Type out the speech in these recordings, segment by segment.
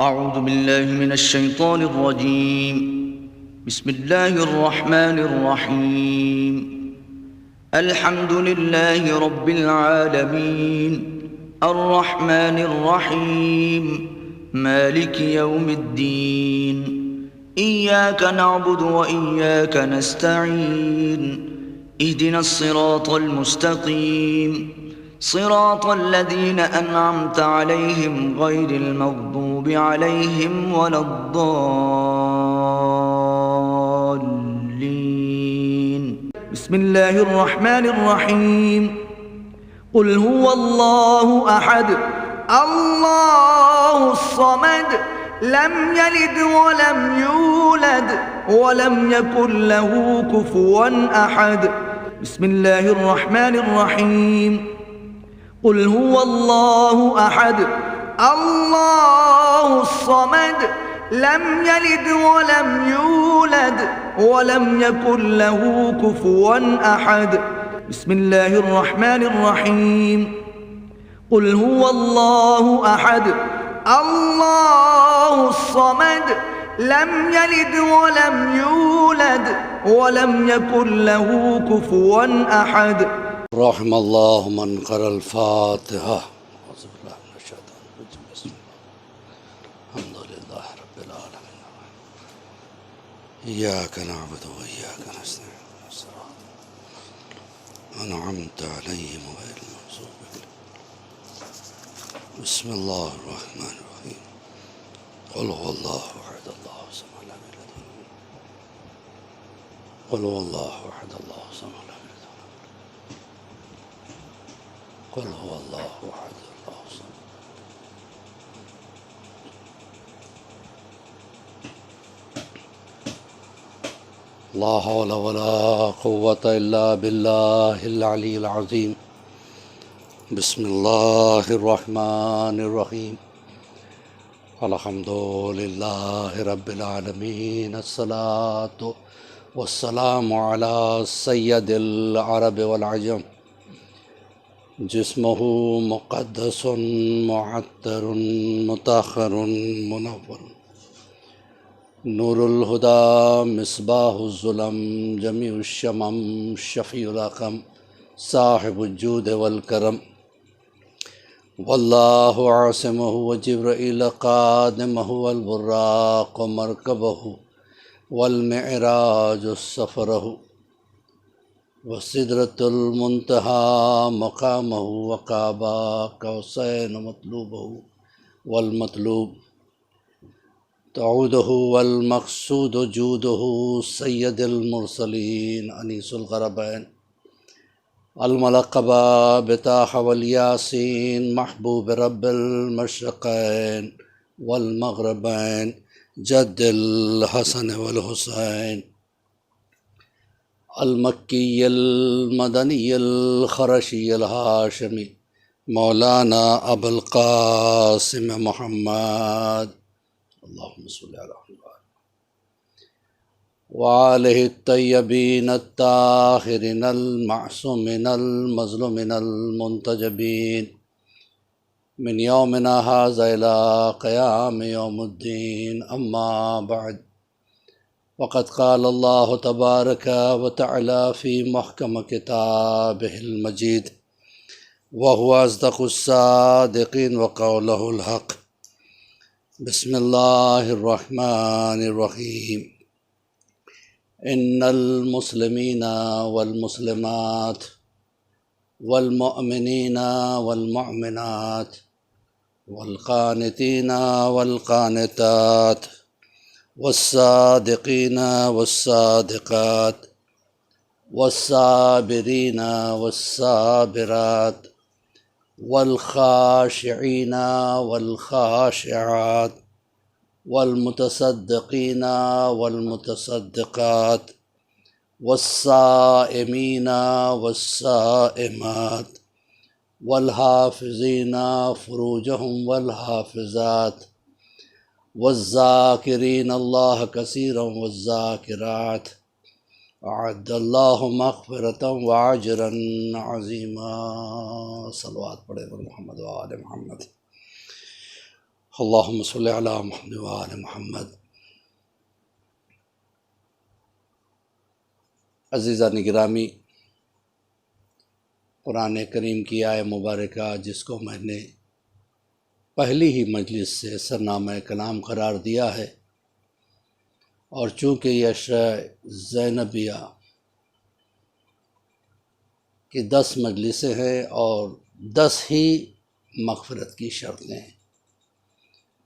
أعوذ بالله من الشيطان الرجيم. بسم الله الرحمن الرحيم. الحمد لله رب العالمين الرحمن الرحيم مالك يوم الدين. إياك نعبد وإياك نستعين. اهدنا الصراط المستقيم صراط الذين أنعمت عليهم غير المغضوب عليهم ولا الضالين. بسم الله الرحمن الرحيم. قل هو الله أحد الله الصمد لم يلد ولم يولد ولم يكن له كفوا أحد. بسم الله الرحمن الرحيم. قل هو الله أحد الله الصمد لم يلد ولم يولد ولم يكن له كفوا أحد. بسم الله الرحمن الرحيم. قل هو الله أحد الله الصمد لم يلد ولم يولد ولم يكن له كفوا أحد. رحم الله من قرأ الفاتحة. أعوذ بالله من الشيطان الرجيم. بسم الله الحمد لله رب العالمين. إياك نعبد وإياك نستعين. الصراط أنعمت عليهم غير المغضوب عليهم. بسم الله الرحمن الرحيم. قل هو الله أحد الله الصمد لم يلد ولم يولد. قل هو الله أحد الله الصمد لم يلد. قل هو الله أحد الله الصمد. لا حول ولا قوة إلا بالله العلي العظيم. بسم الله الرحمن الرحيم. الحمد لله رب العالمين. الصلاة والسلام على سيد العرب والعجم. جسمه مقدس معطر مطهر منور. نور الهدى مصباح الظلم جميع الشمم شفيع الأقم صاحب الجود والكرم. والله عاصمه وجبرائيل قادمه والبراق مركبه والمعراج سفره. وسدرة المنتهى مقامه وقاب قوسين مطلوبه والمطلوب. تعوده والمقصود جوده سيد المرسلين أنيس الغربين الملقب بطه والياسين محبوب رب المشرقين والمغربين جد الحسن والحسين المکی المدنی الخرشی الہاشمی مولانا ابو القاسم محمد اللہم صلی علی محمد وآلہ الطیبین الطاہرین المعصومین المظلومین المنتجبین من یومنا ھذا الی قیام یوم الدین. اما بعد وقد قال الله تبارك وتعالى في محكم كتابه المجيد وهو أصدق الصادقين وقوله الحق. بسم الله الرحمن الرحيم. إن المسلمين والمسلمات والمؤمنين والمؤمنات والقانتين والقانتات والصادقين والصادقات والصابرين والصابرات والخاشعين والخاشعات والمتصدقين والمتصدقات والصائمين والصائمات والحافظين فروجهم والحافظات والذاکرین اللہ کثیرا والذاکرات اعد اللہ مغفرتا واجرا عظیما. صلوات پڑھے محمد و آل محمد. اللہم صلی علی محمد وآل محمد۔ عزیزان گرامی، قرآن کریم کی آیہ مبارکہ جس کو میں نے پہلی ہی مجلس سے سرنامہ کلام قرار دیا ہے، اور چونکہ یہ شرح زینبیہ کی 10 مجلسیں ہیں اور 10 ہی مغفرت کی شرطیں ہیں،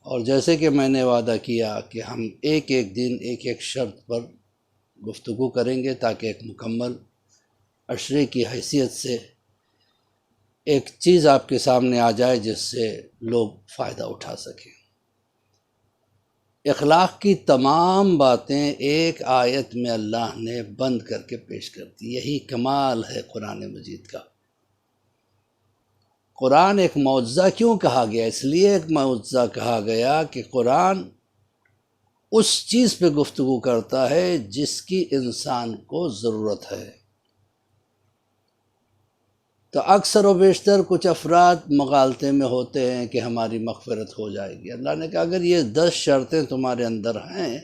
اور جیسے کہ میں نے وعدہ کیا کہ ہم ایک ایک دن ایک ایک شرط پر گفتگو کریں گے تاکہ ایک مکمل عشرے کی حیثیت سے ایک چیز آپ کے سامنے آ جائے جس سے لوگ فائدہ اٹھا سکیں۔ اخلاق کی تمام باتیں ایک آیت میں اللہ نے بند کر کے پیش کر دی، یہی کمال ہے قرآن مجید کا۔ قرآن ایک معجزہ کیوں کہا گیا؟ اس لیے ایک معجزہ کہا گیا کہ قرآن اس چیز پہ گفتگو کرتا ہے جس کی انسان کو ضرورت ہے۔ تو اکثر و بیشتر کچھ افراد مغالطے میں ہوتے ہیں کہ ہماری مغفرت ہو جائے گی۔ اللہ نے کہا اگر یہ 10 شرطیں تمہارے اندر ہیں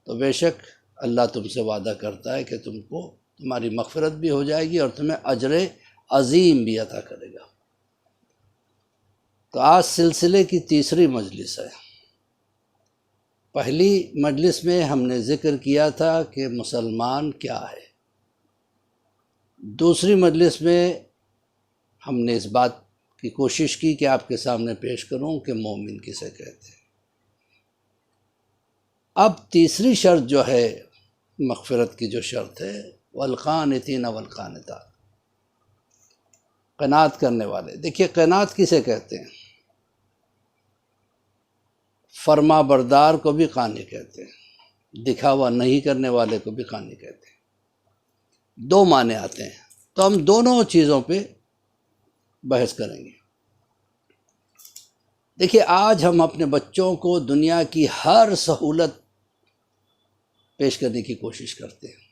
تو بے شک اللہ تم سے وعدہ کرتا ہے کہ تمہاری مغفرت بھی ہو جائے گی اور تمہیں اجر عظیم بھی عطا کرے گا۔ تو آج سلسلے کی 3ری مجلس ہے۔ پہلی مجلس میں ہم نے ذکر کیا تھا کہ مسلمان کیا ہے۔ دوسری مجلس میں ہم نے اس بات کی کوشش کی کہ آپ کے سامنے پیش کروں کہ مومن کسے کہتے ہیں۔ اب 3ری شرط جو ہے مغفرت کی جو شرط ہے، والقانتین والقانتات، قناعت کرنے والے۔ دیکھیے قناعت کسے کہتے ہیں؟ فرما بردار کو بھی قانی کہتے ہیں، دکھاوا نہیں کرنے والے کو بھی قانی کہتے ہیں۔ 2 معنی آتے ہیں، تو ہم دونوں چیزوں پہ بحث کریں گے۔ دیکھیے آج ہم اپنے بچوں کو دنیا کی ہر سہولت پیش کرنے کی کوشش کرتے ہیں،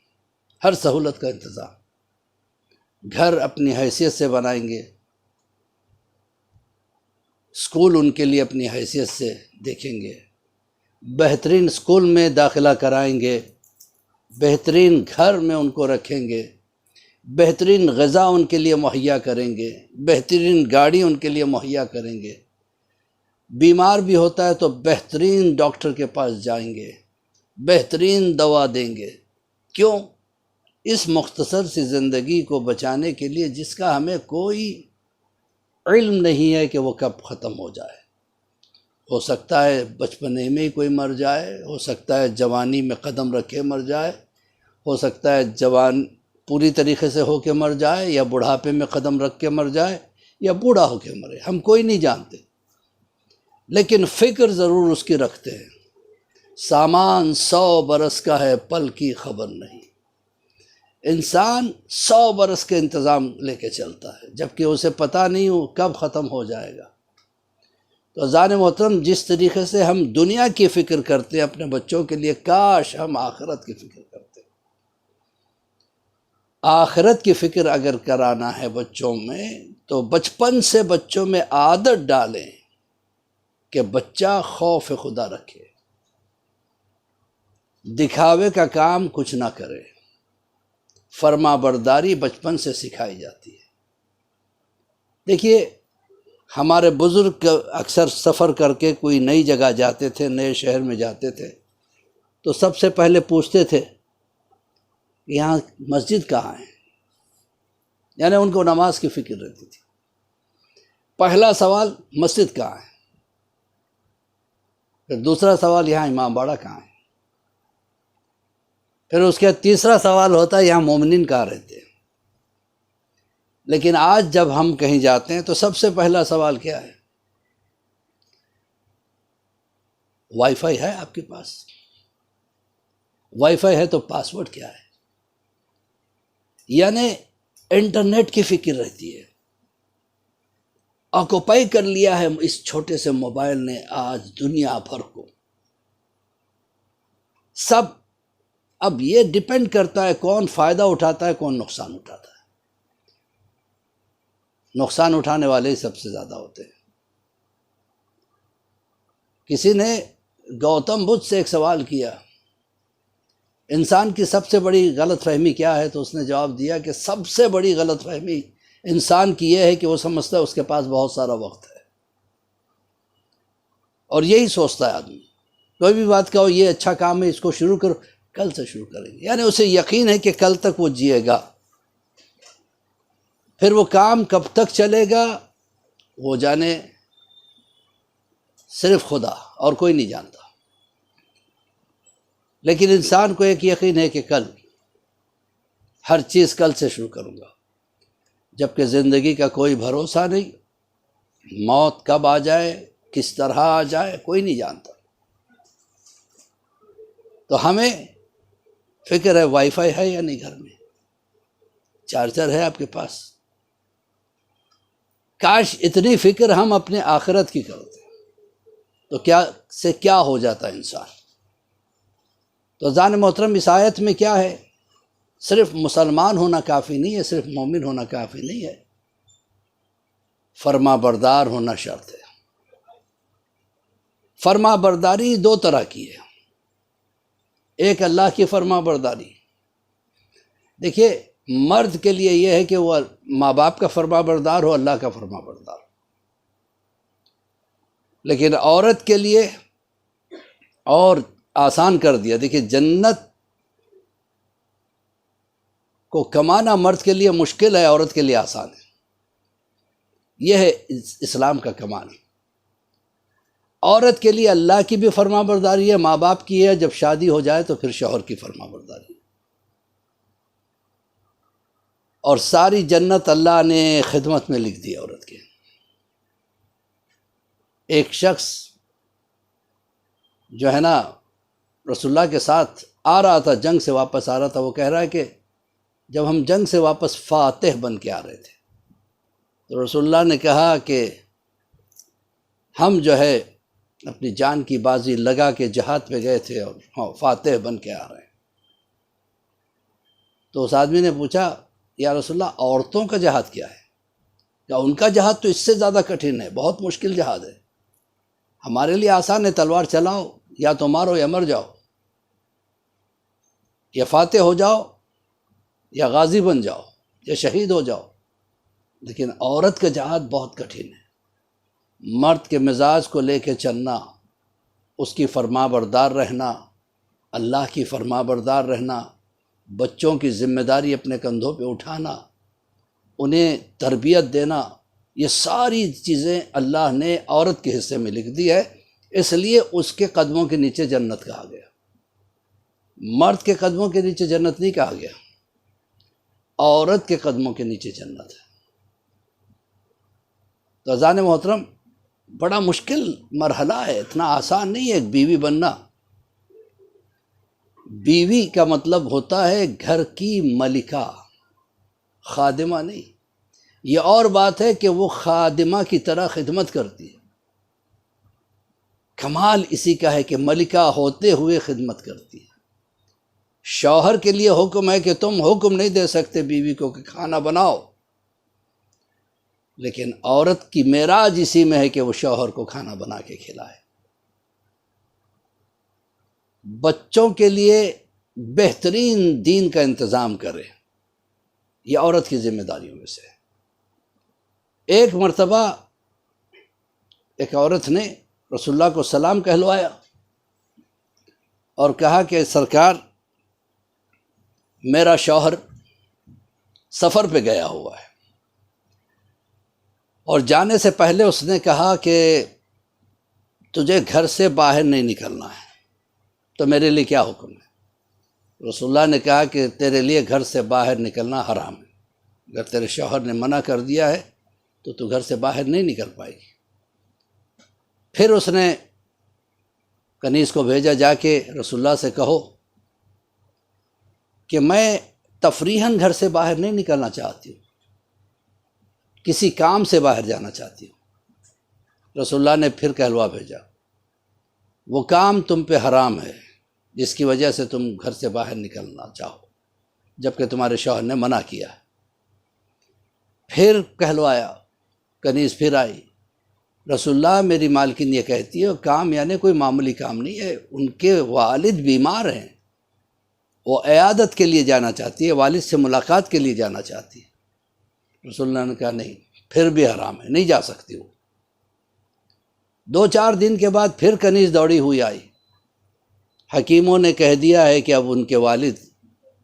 ہر سہولت کا انتظام۔ گھر اپنی حیثیت سے بنائیں گے، اسکول ان کے لیے اپنی حیثیت سے دیکھیں گے، بہترین اسکول میں داخلہ کرائیں گے، بہترین گھر میں ان کو رکھیں گے، بہترین غذا ان کے لیے مہیا کریں گے، بہترین گاڑی ان کے لیے مہیا کریں گے، بیمار بھی ہوتا ہے تو بہترین ڈاکٹر کے پاس جائیں گے، بہترین دوا دیں گے۔ کیوں؟ اس مختصر سی زندگی کو بچانے کے لیے جس کا ہمیں کوئی علم نہیں ہے کہ وہ کب ختم ہو جائے۔ ہو سکتا ہے بچپنے میں ہی کوئی مر جائے، ہو سکتا ہے جوانی میں قدم رکھے مر جائے، ہو سکتا ہے جوان پوری طریقے سے ہو کے مر جائے، یا بڑھاپے میں قدم رکھ کے مر جائے، یا بوڑھا ہو کے مرے، ہم کوئی نہیں جانتے، لیکن فکر ضرور اس کی رکھتے ہیں۔ سامان 100 برس کا ہے، پل کی خبر نہیں۔ انسان 100 برس کے انتظام لے کے چلتا ہے، جبکہ اسے پتہ نہیں ہو کب ختم ہو جائے گا۔ تو عزیزان محترم، جس طریقے سے ہم دنیا کی فکر کرتے ہیں اپنے بچوں کے لیے، کاش ہم آخرت کی فکر کرتے۔ آخرت کی فکر اگر کرانا ہے بچوں میں تو بچپن سے بچوں میں عادت ڈالیں کہ بچہ خوف خدا رکھے، دکھاوے کا کام کچھ نہ کرے۔ فرما برداری بچپن سے سکھائی جاتی ہے۔ دیکھیے ہمارے بزرگ اکثر سفر کر کے کوئی نئی جگہ جاتے تھے، نئے شہر میں جاتے تھے، تو سب سے پہلے پوچھتے تھے یہاں مسجد کہاں ہے، یعنی ان کو نماز کی فکر رہتی تھی۔ پہلا سوال مسجد کہاں ہے، پھر دوسرا سوال یہاں امام باڑہ کہاں ہے، پھر اس کے تیسرا سوال ہوتا ہے یہاں مومنین کہاں رہتے ہیں۔ لیکن آج جب ہم کہیں جاتے ہیں تو سب سے پہلا سوال کیا ہے؟ وائی فائی ہے آپ کے پاس؟ وائی فائی ہے تو پاسورڈ کیا ہے؟ یعنی انٹرنیٹ کی فکر رہتی ہے۔ آکوپائی کر لیا ہے اس چھوٹے سے موبائل نے آج دنیا بھر کو۔ سب اب یہ ڈیپینڈ کرتا ہے کون فائدہ اٹھاتا ہے، کون نقصان اٹھاتا ہے۔ نقصان اٹھانے والے ہی سب سے زیادہ ہوتے ہیں۔ کسی نے گوتم بدھ سے ایک سوال کیا، انسان کی سب سے بڑی غلط فہمی کیا ہے؟ تو اس نے جواب دیا کہ سب سے بڑی غلط فہمی انسان کی یہ ہے کہ وہ سمجھتا ہے اس کے پاس بہت سارا وقت ہے، اور یہی سوچتا ہے آدمی، کوئی بھی بات کہو یہ اچھا کام ہے اس کو شروع کرو، کل سے شروع کریں گے، یعنی اسے یقین ہے کہ کل تک وہ جیے گا، پھر وہ کام کب تک چلے گا وہ جانے صرف خدا، اور کوئی نہیں جانتا۔ لیکن انسان کو ایک یقین ہے کہ کل ہر چیز کل سے شروع کروں گا، جبکہ زندگی کا کوئی بھروسہ نہیں، موت کب آ جائے کس طرح آ جائے کوئی نہیں جانتا۔ تو ہمیں فکر ہے وائی فائی ہے یا نہیں گھر میں، چارجر ہے آپ کے پاس، کاش اتنی فکر ہم اپنے آخرت کی کرتے تو کیا ہو جاتا انسان۔ تو ذان محترم، اس آیت میں کیا ہے؟ صرف مسلمان ہونا کافی نہیں ہے، صرف مومن ہونا کافی نہیں ہے، فرما بردار ہونا شرط ہے۔ فرما برداری دو طرح کی ہے، ایک اللہ کی فرما برداری، دیکھیے مرد کے لیے یہ ہے کہ وہ ماں باپ کا فرما بردار ہو، اللہ کا فرما بردار ہو، لیکن عورت کے لیے اور آسان کر دیا۔ دیکھیے جنت کو کمانا مرد کے لیے مشکل ہے، عورت کے لیے آسان ہے، یہ ہے اسلام کا کمال۔ عورت کے لیے اللہ کی بھی فرما برداری ہے، ماں باپ کی ہے، جب شادی ہو جائے تو پھر شوہر کی فرما برداری ہے، اور ساری جنت اللہ نے خدمت میں لکھ دی عورت کے۔ ایک شخص جو ہے نا رسول اللہ کے ساتھ آ رہا تھا، جنگ سے واپس آ رہا تھا، وہ کہہ رہا ہے کہ جب ہم جنگ سے واپس فاتح بن کے آ رہے تھے تو رسول اللہ نے کہا کہ ہم جو ہے اپنی جان کی بازی لگا کے جہاد پہ گئے تھے اور فاتح بن کے آ رہے ہیں۔ تو اس آدمی نے پوچھا یا رسول اللہ عورتوں کا جہاد کیا ہے؟ کہ ان کا جہاد تو اس سے زیادہ کٹھن ہے، بہت مشکل جہاد ہے، ہمارے لیے آسان ہے تلوار چلاؤ یا تو مارو یا مر جاؤ، یا فاتح ہو جاؤ یا غازی بن جاؤ یا شہید ہو جاؤ، لیکن عورت کا جہاد بہت کٹھن ہے۔ مرد کے مزاج کو لے کے چلنا، اس کی فرما بردار رہنا، اللہ کی فرما بردار رہنا، بچوں کی ذمہ داری اپنے کندھوں پہ اٹھانا، انہیں تربیت دینا، یہ ساری چیزیں اللہ نے عورت کے حصے میں لکھ دی ہے، اس لیے اس کے قدموں کے نیچے جنت کہا گیا۔ مرد کے قدموں کے نیچے جنت نہیں کہا گیا، عورت کے قدموں کے نیچے جنت ہے۔ تو اذان محترم بڑا مشکل مرحلہ ہے، اتنا آسان نہیں ہے ایک بیوی بننا۔ بیوی کا مطلب ہوتا ہے گھر کی ملکہ، خادمہ نہیں۔ یہ اور بات ہے کہ وہ خادمہ کی طرح خدمت کرتی ہے، کمال اسی کا ہے کہ ملکہ ہوتے ہوئے خدمت کرتی ہے۔ شوہر کے لیے حکم ہے کہ تم حکم نہیں دے سکتے بیوی کو کہ کھانا بناؤ، لیکن عورت کی معراج اسی میں ہے کہ وہ شوہر کو کھانا بنا کے کھلائے۔ بچوں کے لیے بہترین دین کا انتظام کرے، یہ عورت کی ذمہ داریوں میں سے ہے۔ ایک مرتبہ ایک عورت نے رسول اللہ کو سلام کہلوایا اور کہا کہ سرکار میرا شوہر سفر پہ گیا ہوا ہے، اور جانے سے پہلے اس نے کہا کہ تجھے گھر سے باہر نہیں نکلنا ہے، تو میرے لیے کیا حکم ہے؟ رسول اللہ نے کہا کہ تیرے لیے گھر سے باہر نکلنا حرام ہے، اگر تیرے شوہر نے منع کر دیا ہے تو گھر سے باہر نہیں نکل پائے گی۔ پھر اس نے کنیز کو بھیجا، جا کے رسول اللہ سے کہو کہ میں تفریحاً گھر سے باہر نہیں نکلنا چاہتی ہوں، کسی کام سے باہر جانا چاہتی ہوں۔ رسول اللہ نے پھر کہلوا بھیجا، وہ کام تم پہ حرام ہے جس کی وجہ سے تم گھر سے باہر نکلنا چاہو، جبکہ تمہارے شوہر نے منع کیا۔ پھر کہلوایا، کنیز پھر آئی، رسول اللہ میری مالکن یہ کہتی ہے کام یعنی کوئی معمولی کام نہیں ہے، ان کے والد بیمار ہیں، وہ عیادت کے لیے جانا چاہتی ہے، والد سے ملاقات کے لیے جانا چاہتی ہے۔ رسول اللہ نے کہا نہیں، پھر بھی حرام ہے، نہیں جا سکتی وہ۔ 2-4 دن کے بعد پھر کنیز دوڑی ہوئی آئی، حکیموں نے کہہ دیا ہے کہ اب ان کے والد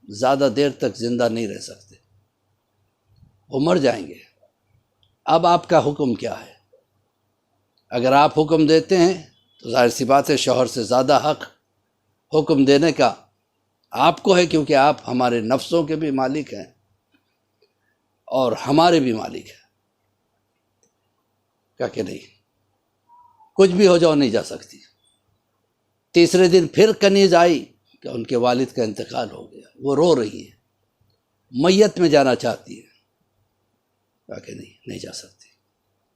زیادہ دیر تک زندہ نہیں رہ سکتے، وہ مر جائیں گے۔ اب آپ کا حکم کیا ہے؟ اگر آپ حکم دیتے ہیں تو ظاہر سی بات ہے شوہر سے زیادہ حق حکم دینے کا آپ کو ہے، کیونکہ آپ ہمارے نفسوں کے بھی مالک ہیں اور ہمارے بھی مالک ہیں۔ کہا کہ نہیں، کچھ بھی ہو جاؤ نہیں جا سکتی۔ تیسرے دن پھر کنیز آئی کہ ان کے والد کا انتقال ہو گیا، وہ رو رہی ہے، میت میں جانا چاہتی ہے۔ کہا کہ نہیں جا سکتی،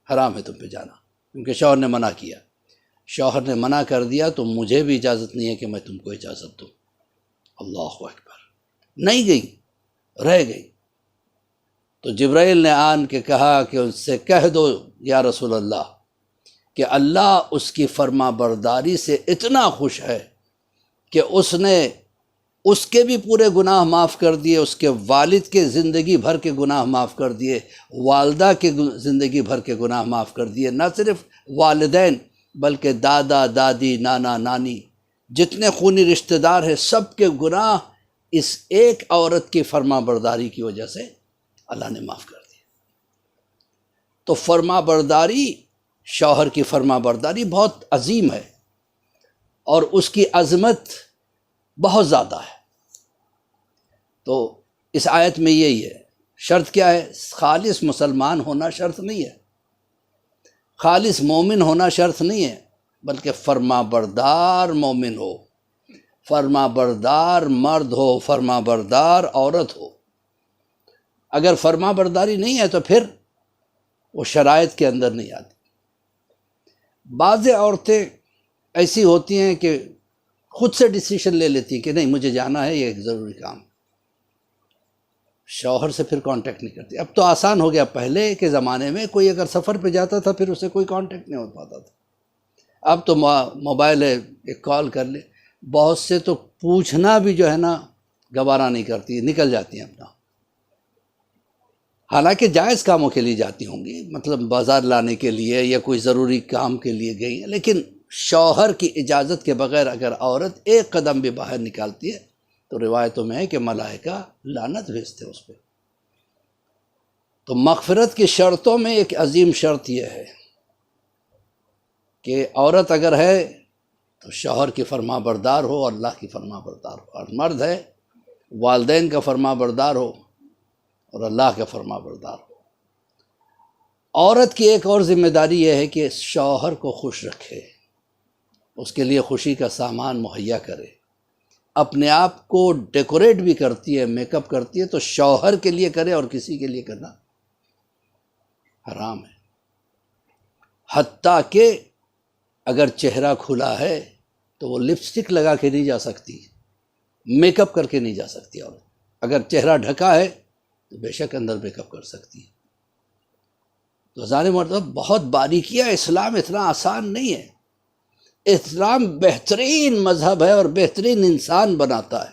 حرام ہے تم پہ جانا، کیونکہ شوہر نے منع کیا۔ شوہر نے منع کر دیا تو مجھے بھی اجازت نہیں ہے کہ میں تم کو اجازت دوں۔ اللہ اکبر، نہیں گئی، رہ گئی۔ تو جبرائیل نے آن کے کہا کہ ان سے کہہ دو یا رسول اللہ کہ اللہ اس کی فرما برداری سے اتنا خوش ہے کہ اس نے اس کے بھی پورے گناہ معاف کر دیے، اس کے والد کے زندگی بھر کے گناہ معاف کر دیے، والدہ کے زندگی بھر کے گناہ معاف کر دیے، نہ صرف والدین بلکہ دادا دادی نانا نانی جتنے خونی رشتہ دار ہیں سب کے گناہ اس ایک عورت کی فرما برداری کی وجہ سے اللہ نے معاف کر دیا۔ تو فرما برداری، شوہر کی فرما برداری بہت عظیم ہے اور اس کی عظمت بہت زیادہ ہے۔ تو اس آیت میں یہی ہے، شرط کیا ہے؟ خالص مسلمان ہونا شرط نہیں ہے، خالص مومن ہونا شرط نہیں ہے، بلکہ فرما بردار مومن ہو، فرما بردار مرد ہو، فرما بردار عورت ہو۔ اگر فرما برداری نہیں ہے تو پھر وہ شرائط کے اندر نہیں آتی۔ بعض عورتیں ایسی ہوتی ہیں کہ خود سے ڈیسیشن لے لیتی ہیں کہ نہیں مجھے جانا ہے، یہ ایک ضروری کام، شوہر سے پھر کانٹیکٹ نہیں کرتی۔ اب تو آسان ہو گیا، پہلے کے زمانے میں کوئی اگر سفر پہ جاتا تھا پھر اسے کوئی کانٹیکٹ نہیں ہو پاتا تھا۔ اب تو موبائل ہے، ایک کال کر لے۔ بہت سے تو پوچھنا بھی جو ہے نا گوارا نہیں کرتی، نکل جاتی ہیں اپنا، حالانکہ جائز کاموں کے لیے جاتی ہوں گی، مطلب بازار لانے کے لیے یا کوئی ضروری کام کے لیے گئی ہیں، لیکن شوہر کی اجازت کے بغیر اگر عورت ایک قدم بھی باہر نکالتی ہے تو روایتوں میں ہے کہ ملائکہ لعنت بھیجتے اس پہ۔ تو مغفرت کی شرطوں میں ایک عظیم شرط یہ ہے کہ عورت اگر ہے تو شوہر کی فرما بردار ہو، اللہ کی فرما بردار ہو، اور مرد ہے والدین کا فرما بردار ہو اور اللہ کا فرما بردار ہو۔ عورت کی ایک اور ذمہ داری یہ ہے کہ شوہر کو خوش رکھے، اس کے لیے خوشی کا سامان مہیا کرے، اپنے آپ کو ڈیکوریٹ بھی کرتی ہے، میک اپ کرتی ہے، تو شوہر کے لیے کرے اور کسی کے لیے کرنا حرام ہے۔ حتیٰ کہ اگر چہرہ کھلا ہے تو وہ لپسٹک لگا کے نہیں جا سکتی، میک اپ کر کے نہیں جا سکتی، اور اگر چہرہ ڈھکا ہے تو بے شک اندر میک اپ کر سکتی ہے۔ تو ظاہر مطلب بہت باریکیاں، اسلام اتنا آسان نہیں ہے۔ اسلام بہترین مذہب ہے اور بہترین انسان بناتا ہے۔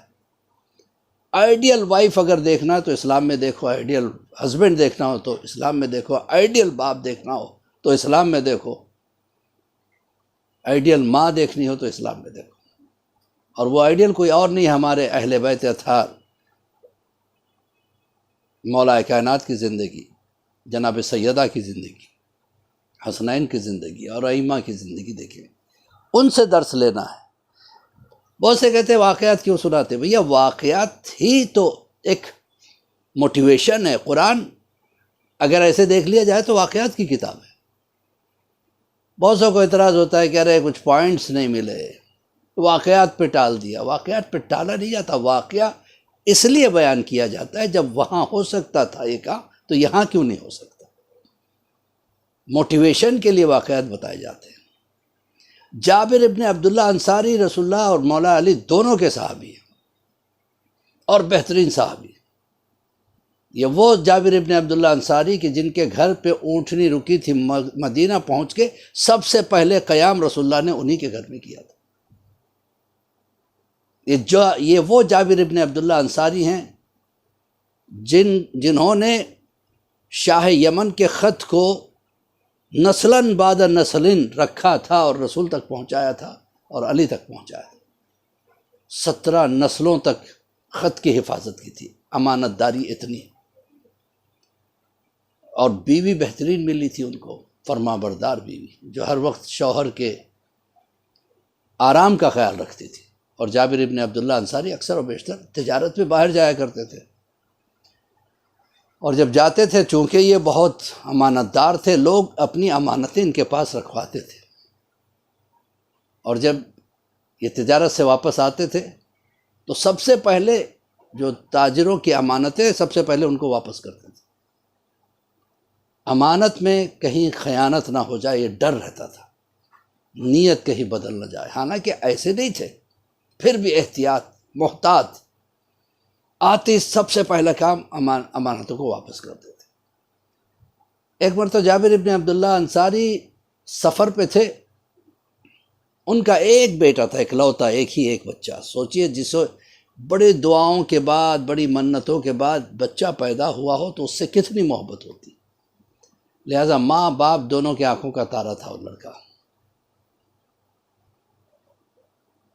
آئیڈیل وائف اگر دیکھنا ہے تو اسلام میں دیکھو، آئیڈیل ہسبینڈ دیکھنا ہو تو اسلام میں دیکھو، آئیڈیل باپ دیکھنا ہو تو اسلام میں دیکھو، آئیڈیل ماں دیکھنی ہو تو اسلام میں دیکھو۔ اور وہ آئیڈیل کوئی اور نہیں، ہمارے اہل بیت اطہار، مولا کائنات کی زندگی، جناب سیدہ کی زندگی، حسنین کی زندگی اور ائمہ کی زندگی دیکھیں، ان سے درس لینا ہے۔ بہت سے کہتے ہیں واقعات کیوں سناتے؟ بھیا واقعات ہی تو ایک موٹیویشن ہے۔ قرآن اگر ایسے دیکھ لیا جائے تو واقعات کی کتاب ہے۔ بہت سو کو اعتراض ہوتا ہے کہ ارے کچھ پوائنٹس نہیں ملے، واقعات پہ ٹال دیا۔ واقعات پہ ٹالا نہیں جاتا، واقعہ اس لیے بیان کیا جاتا ہے جب وہاں ہو سکتا تھا یہ کام تو یہاں کیوں نہیں ہو سکتا۔ موٹیویشن کے لیے واقعات بتائے جاتے ہیں۔ جابر ابن عبداللہ انصاری رسول اللہ اور مولا علی دونوں کے صحابی ہیں اور بہترین صحابی۔ یہ وہ جابر ابن عبداللہ انصاری کہ جن کے گھر پہ اونٹنی رکی تھی، مدینہ پہنچ کے سب سے پہلے قیام رسول اللہ نے انہی کے گھر میں کیا تھا۔ یہ وہ جابر ابن عبداللہ انصاری ہیں جنہوں نے شاہ یمن کے خط کو نسلاً بعد نسلن رکھا تھا اور رسول تک پہنچایا تھا اور علی تک پہنچایا تھا۔ 17 نسلوں تک خط کی حفاظت کی تھی، امانت داری اتنی، اور بیوی بہترین ملی تھی ان کو، فرما بردار بیوی جو ہر وقت شوہر کے آرام کا خیال رکھتی تھی۔ اور جابر ابن عبداللہ انصاری اکثر و بیشتر تجارت میں باہر جایا کرتے تھے، اور جب جاتے تھے چونکہ یہ بہت امانت دار تھے، لوگ اپنی امانتیں ان کے پاس رکھواتے تھے، اور جب یہ تجارت سے واپس آتے تھے تو سب سے پہلے جو تاجروں کی امانتیں سب سے پہلے ان کو واپس کرتے تھے۔ امانت میں کہیں خیانت نہ ہو جائے یہ ڈر رہتا تھا، نیت کہیں بدل نہ جائے، حالانکہ ایسے نہیں تھے، پھر بھی احتیاط، محتاط، آتے سب سے پہلا کام امانتوں کو واپس کرتے تھے۔ ایک مرتبہ جابر ابن عبداللہ انصاری سفر پہ تھے، ان کا ایک بیٹا تھا، اکلوتا، ایک بچہ۔ سوچئے جسے بڑے دعاؤں کے بعد، بڑی منتوں کے بعد بچہ پیدا ہوا ہو تو اس سے کتنی محبت ہوتی، لہذا ماں باپ دونوں کی آنکھوں کا تارا تھا وہ لڑکا،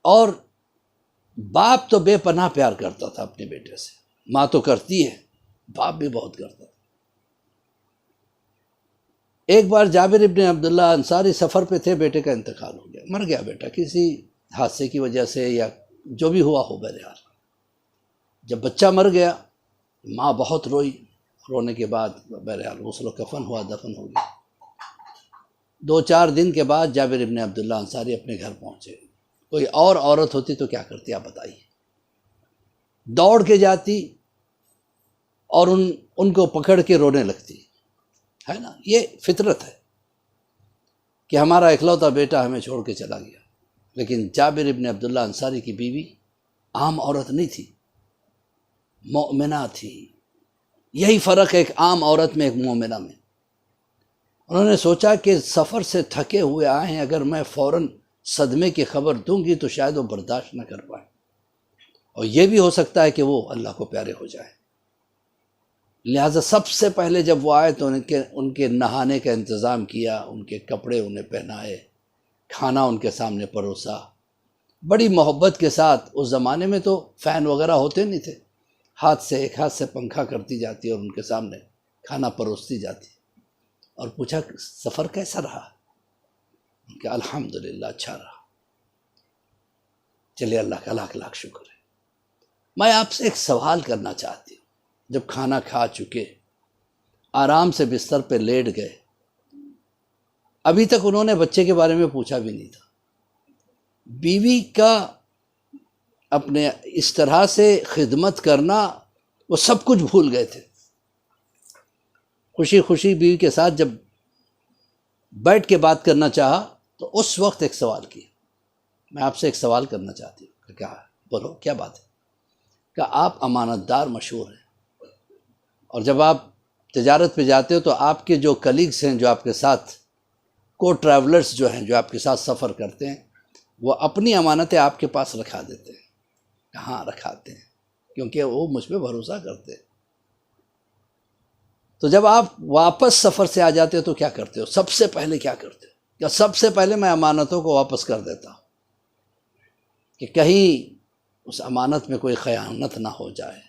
اور باپ تو بے پناہ پیار کرتا تھا اپنے بیٹے سے، ماں تو کرتی ہے، باپ بھی بہت کرتا تھا۔ ایک بار جابر ابن عبداللہ انصاری سفر پہ تھے، بیٹے کا انتقال ہو گیا، مر گیا بیٹا کسی حادثے کی وجہ سے یا جو بھی ہوا ہو، بہرحال جب بچہ مر گیا ماں بہت روئی، رونے کے بعد بہرحال غسل و کفن ہوا، دفن ہو گیا۔ 2-4 دن کے بعد جابر ابن عبداللہ انصاری اپنے گھر پہنچے۔ کوئی اور عورت ہوتی تو کیا کرتی آپ بتائیے، دوڑ کے جاتی اور ان کو پکڑ کے رونے لگتی، ہے نا، یہ فطرت ہے کہ ہمارا اکلوتا بیٹا ہمیں چھوڑ کے چلا گیا۔ لیکن جابر ابن عبداللہ انصاری کی بیوی عام عورت نہیں تھی، مومنہ تھی۔ یہی فرق ہے ایک عام عورت میں ایک مومنہ میں۔ انہوں نے سوچا کہ سفر سے تھکے ہوئے آئے ہیں، اگر میں فوراً صدمے کی خبر دوں گی تو شاید وہ برداشت نہ کر پائے، اور یہ بھی ہو سکتا ہے کہ وہ اللہ کو پیارے ہو جائے۔ لہٰذا سب سے پہلے جب وہ آئے تو ان کے نہانے کا انتظام کیا، ان کے کپڑے انہیں پہنائے، کھانا ان کے سامنے پروسا، بڑی محبت کے ساتھ۔ اس زمانے میں تو فین وغیرہ ہوتے نہیں تھے، ایک ہاتھ سے پنکھا کرتی جاتی اور ان کے سامنے کھانا پروستی جاتی، اور پوچھا سفر کیسا رہا؟ کہ الحمدللہ اچھا رہا۔ چلیے اللہ کا لاکھ لاکھ شکر ہے۔ میں آپ سے ایک سوال کرنا چاہتی ہوں۔ جب کھانا کھا چکے، آرام سے بستر پہ لیٹ گئے، ابھی تک انہوں نے بچے کے بارے میں پوچھا بھی نہیں تھا، بیوی کا اپنے اس طرح سے خدمت کرنا، وہ سب کچھ بھول گئے تھے۔ خوشی خوشی بیوی کے ساتھ جب بیٹھ کے بات کرنا چاہا تو اس وقت ایک سوال کیا، میں آپ سے ایک سوال کرنا چاہتی ہوں۔ کیا بولو، کیا بات ہے؟ کہ آپ امانت دار مشہور ہیں، اور جب آپ تجارت پہ جاتے ہو تو آپ کے جو کلیگز ہیں، جو آپ کے ساتھ کو ٹریولرز جو ہیں، جو آپ کے ساتھ سفر کرتے ہیں، وہ اپنی امانتیں آپ کے پاس رکھا دیتے ہیں۔ ہاں رکھاتے ہیں، کیونکہ وہ مجھ پہ بھروسہ کرتے ہیں۔ تو جب آپ واپس سفر سے آ جاتے ہو تو کیا کرتے ہو؟ سب سے پہلے کیا کرتے ہو؟ یا سب سے پہلے میں امانتوں کو واپس کر دیتا ہوں کہ کہیں اس امانت میں کوئی خیانت نہ ہو جائے،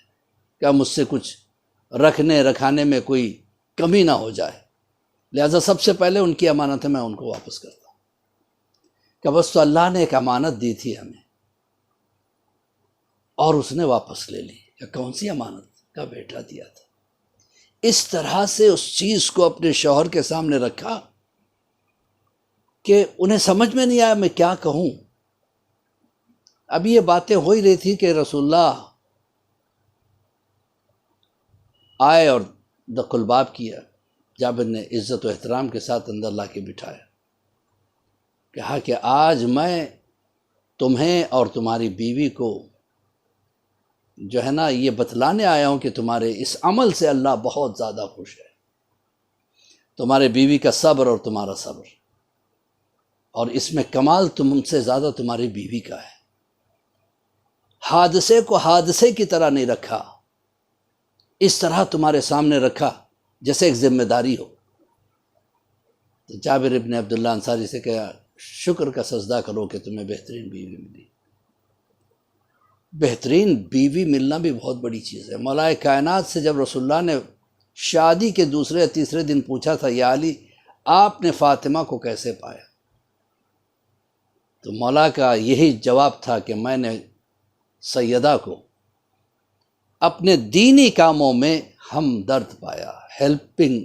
کیا مجھ سے کچھ رکھانے میں کوئی کمی نہ ہو جائے، لہذا سب سے پہلے ان کی امانتیں میں ان کو واپس کرتا ہوں۔ کہ بس تو اللہ نے ایک امانت دی تھی ہمیں اور اس نے واپس لے لی، یا کون سی امانت؟ کا بیٹا دیا تھا۔ اس طرح سے اس چیز کو اپنے شوہر کے سامنے رکھا کہ انہیں سمجھ میں نہیں آیا میں کیا کہوں۔ ابھی یہ باتیں ہو ہی رہی تھی کہ رسول اللہ آئے اور دخل باب کیا، جابر نے عزت و احترام کے ساتھ اندر لا کے بٹھایا، کہا کہ آج میں تمہیں اور تمہاری بیوی کو جو ہے نا یہ بتلانے آیا ہوں کہ تمہارے اس عمل سے اللہ بہت زیادہ خوش ہے، تمہارے بیوی کا صبر اور تمہارا صبر، اور اس میں کمال تم سے زیادہ تمہاری بیوی کا ہے۔ حادثے کو حادثے کی طرح نہیں رکھا، اس طرح تمہارے سامنے رکھا جیسے ایک ذمہ داری ہو۔ تو جابر ابن عبداللہ انصاری سے کہا شکر کا سجدہ کرو کہ تمہیں بہترین بیوی ملی۔ بہترین بیوی ملنا بھی بہت بڑی چیز ہے۔ مولا کائنات سے جب رسول اللہ نے شادی کے دوسرے یا تیسرے دن پوچھا تھا یا علی آپ نے فاطمہ کو کیسے پایا، تو مولا کا یہی جواب تھا کہ میں نے سیدہ کو اپنے دینی کاموں میں ہمدرد پایا، ہیلپنگ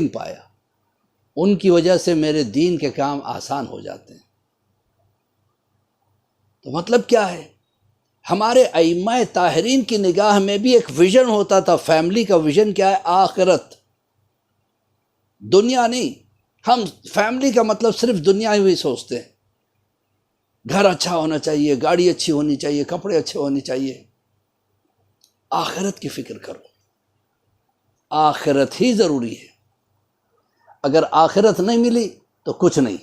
پایا، ان کی وجہ سے میرے دین کے کام آسان ہو جاتے ہیں۔ تو مطلب کیا ہے، ہمارے ائمہ طاہرین کی نگاہ میں بھی ایک ویژن ہوتا تھا۔ فیملی کا ویژن کیا ہے؟ آخرت، دنیا نہیں۔ ہم فیملی کا مطلب صرف دنیا ہی سوچتے ہیں، گھر اچھا ہونا چاہیے، گاڑی اچھی ہونی چاہیے، کپڑے اچھے ہونے چاہیے۔ آخرت کی فکر کرو، آخرت ہی ضروری ہے۔ اگر آخرت نہیں ملی تو کچھ نہیں۔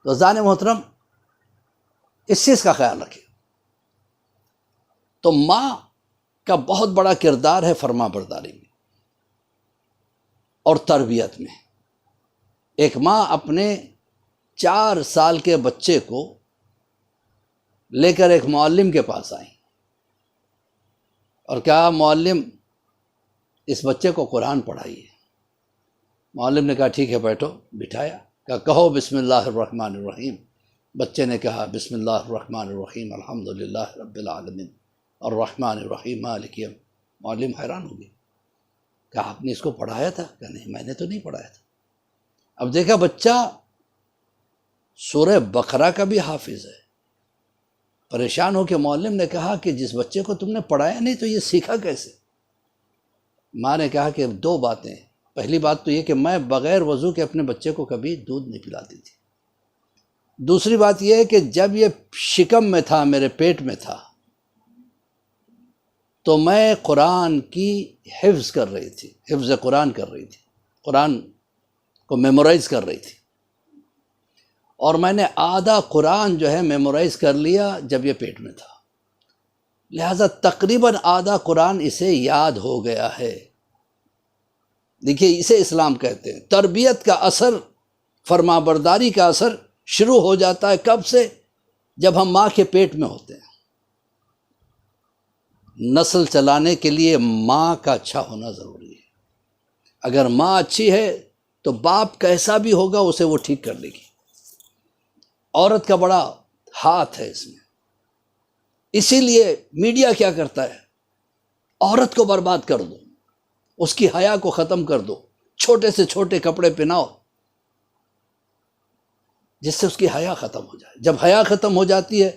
تو عزیزان محترم، اس چیز کا خیال رکھیں۔ تو ماں کا بہت بڑا کردار ہے فرما برداری میں اور تربیت میں۔ ایک ماں اپنے 4 سال کے بچے کو لے کر ایک معلم کے پاس آئی اور کہا معلم اس بچے کو قرآن پڑھائیے۔ معلم نے کہا ٹھیک ہے بیٹھو، بٹھایا، کہا کہو بسم اللہ الرحمن الرحیم۔ بچے نے کہا بسم اللہ الرحمن الرحیم الحمدللہ رب العالمین الرحمن الرحیم مالک یوم۔ معلم حیران ہو گئے، کہا آپ نے اس کو پڑھایا تھا؟ کہا نہیں میں نے تو نہیں پڑھایا تھا۔ اب دیکھا بچہ سورہ بقرہ کا بھی حافظ ہے، پریشان ہو کے معلم نے کہا کہ جس بچے کو تم نے پڑھایا نہیں تو یہ سیکھا کیسے؟ ماں نے کہا کہ 2 باتیں، پہلی بات تو یہ کہ میں بغیر وضو کے اپنے بچے کو کبھی دودھ نہیں پلاتی تھی۔ دوسری بات یہ ہے کہ جب یہ شکم میں تھا، میرے پیٹ میں تھا، تو میں قرآن کی حفظ کر رہی تھی، حفظ قرآن کر رہی تھی، قرآن کو میمورائز کر رہی تھی، اور میں نے آدھا قرآن جو ہے میمورائز کر لیا جب یہ پیٹ میں تھا، لہذا تقریباً آدھا قرآن اسے یاد ہو گیا ہے۔ دیکھیے اسے اسلام کہتے ہیں۔ تربیت کا اثر، فرما برداری کا اثر شروع ہو جاتا ہے کب سے؟ جب ہم ماں کے پیٹ میں ہوتے ہیں۔ نسل چلانے کے لیے ماں کا اچھا ہونا ضروری ہے۔ اگر ماں اچھی ہے تو باپ کیسا بھی ہوگا اسے وہ ٹھیک کر لے گی۔ عورت کا بڑا ہاتھ ہے اس میں۔ اسی لیے میڈیا کیا کرتا ہے؟ عورت کو برباد کر دو، اس کی حیا کو ختم کر دو، چھوٹے سے چھوٹے کپڑے پہناؤ جس سے اس کی حیا ختم ہو جائے۔ جب حیا ختم ہو جاتی ہے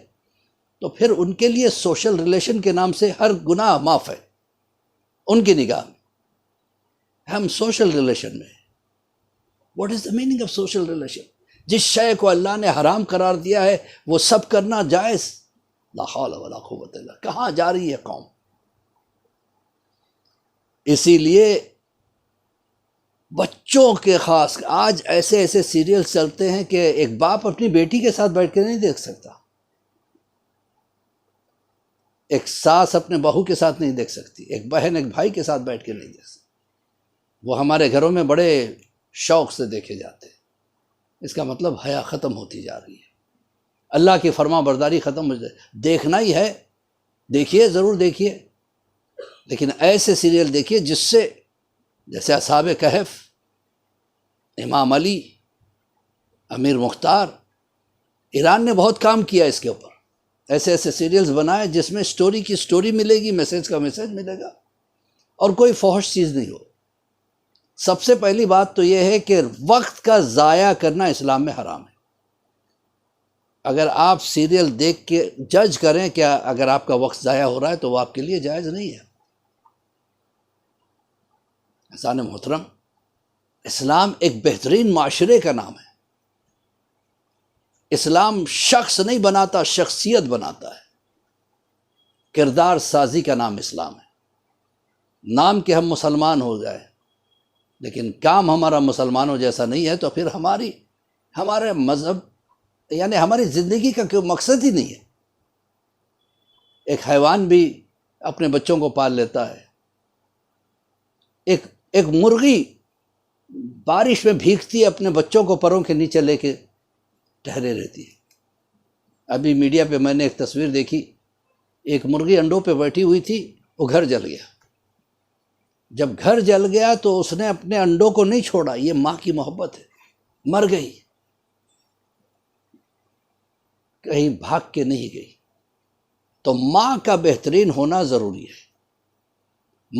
تو پھر ان کے لیے سوشل ریلیشن کے نام سے ہر گناہ معاف ہے ان کی نگاہ میں۔ ہم سوشل ریلیشن میں، what is the meaning of social relation? جس شے کو اللہ نے حرام قرار دیا ہے وہ سب کرنا جائز، لا حول ولا قوت الا باللہ۔ کہاں جا رہی ہے قوم؟ اسی لیے بچوں کے خاص آج ایسے سیریل چلتے ہیں کہ ایک باپ اپنی بیٹی کے ساتھ بیٹھ کے نہیں دیکھ سکتا، ایک ساس اپنے بہو کے ساتھ نہیں دیکھ سکتی، ایک بہن ایک بھائی کے ساتھ بیٹھ کے نہیں دیکھ سکتی۔ وہ ہمارے گھروں میں بڑے شوق سے دیکھے جاتے ہیں۔ اس کا مطلب حیا ختم ہوتی جا رہی ہے، اللہ کی فرما برداری ختم ہو جائے۔ دیکھنا ہی ہے، دیکھیے، ضرور دیکھیے، لیکن ایسے سیریل دیکھیے جس سے، جیسے اصحاب کہف، امام علی، امیر مختار، ایران نے بہت کام کیا اس کے اوپر۔ ایسے سیریلز بنائے جس میں سٹوری کی سٹوری ملے گی، میسیج کا میسیج ملے گا، اور کوئی فحش چیز نہیں ہو۔ سب سے پہلی بات تو یہ ہے کہ وقت کا ضائع کرنا اسلام میں حرام ہے۔ اگر آپ سیریل دیکھ کے جج کریں کہ اگر آپ کا وقت ضائع ہو رہا ہے تو وہ آپ کے لیے جائز نہیں ہے۔ عزیزان محترم، اسلام ایک بہترین معاشرے کا نام ہے۔ اسلام شخص نہیں بناتا، شخصیت بناتا ہے۔ کردار سازی کا نام اسلام ہے۔ نام کہ ہم مسلمان ہو جائے لیکن کام ہمارا مسلمانوں جیسا نہیں ہے تو پھر ہمارے مذہب یعنی ہماری زندگی کا کوئی مقصد ہی نہیں ہے۔ ایک حیوان بھی اپنے بچوں کو پال لیتا ہے، ایک مرغی بارش میں بھیگتی ہے، اپنے بچوں کو پروں کے نیچے لے کے ٹھہرے رہتی ہے۔ ابھی میڈیا پہ میں نے ایک تصویر دیکھی، ایک مرغی انڈوں پہ بیٹھی ہوئی تھی، وہ گھر جل گیا۔ جب گھر جل گیا تو اس نے اپنے انڈوں کو نہیں چھوڑا، یہ ماں کی محبت ہے، مر گئی، کہیں بھاگ کے نہیں گئی۔ تو ماں کا بہترین ہونا ضروری ہے۔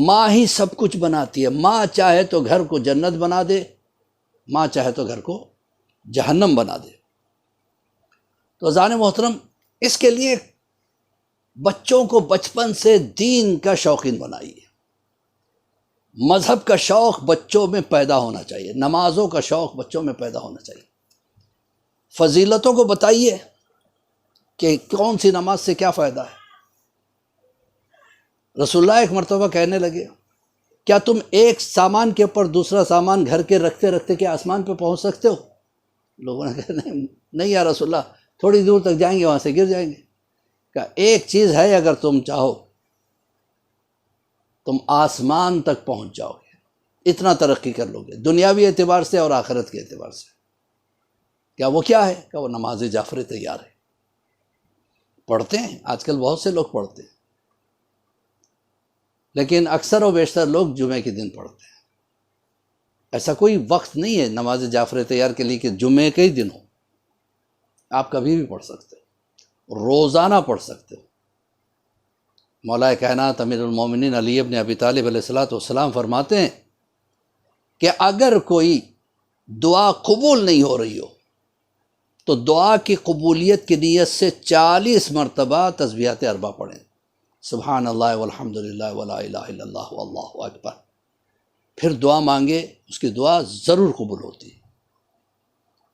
ماں ہی سب کچھ بناتی ہے۔ ماں چاہے تو گھر کو جنت بنا دے، ماں چاہے تو گھر کو جہنم بنا دے۔ تو عزیزان محترم، اس کے لیے بچوں کو بچپن سے دین کا شوقین بنائیے۔ مذہب کا شوق بچوں میں پیدا ہونا چاہیے، نمازوں کا شوق بچوں میں پیدا ہونا چاہیے۔ فضیلتوں کو بتائیے کہ کون سی نماز سے کیا فائدہ ہے۔ رسول اللہ ایک مرتبہ کہنے لگے، کیا تم ایک سامان کے اوپر دوسرا سامان گھر کے رکھتے رکھتے کہ آسمان پہ پہنچ سکتے ہو؟ لوگوں نے کہا نہیں یا رسول اللہ، تھوڑی دور تک جائیں گے وہاں سے گر جائیں گے۔ کہا ایک چیز ہے، اگر تم چاہو تم آسمان تک پہنچ جاؤ گے، اتنا ترقی کر لو گے دنیاوی اعتبار سے اور آخرت کے اعتبار سے۔ کیا وہ کیا ہے؟ کہ وہ نماز جعفر تیار ہے۔ پڑھتے ہیں آج کل، بہت سے لوگ پڑھتے ہیں، لیکن اکثر و بیشتر لوگ جمعے کے دن پڑھتے ہیں۔ ایسا کوئی وقت نہیں ہے نماز جعفر تیار کے لیے کہ جمعے کے ہی دن ہو، آپ کبھی بھی پڑھ سکتے ہو، روزانہ پڑھ سکتے ہو۔ مولا کائنات امیر المومنین علی ابن ابی طالب علیہ السلام فرماتے ہیں کہ اگر کوئی دعا قبول نہیں ہو رہی ہو تو دعا کی قبولیت کی نیت سے 40 مرتبہ تسبیحات اربع پڑھیں، سبحان اللہ والحمد للہ ولا الہ الا اللہ واللہ اکبر، پھر دعا مانگے، اس کی دعا ضرور قبول ہوتی ہے۔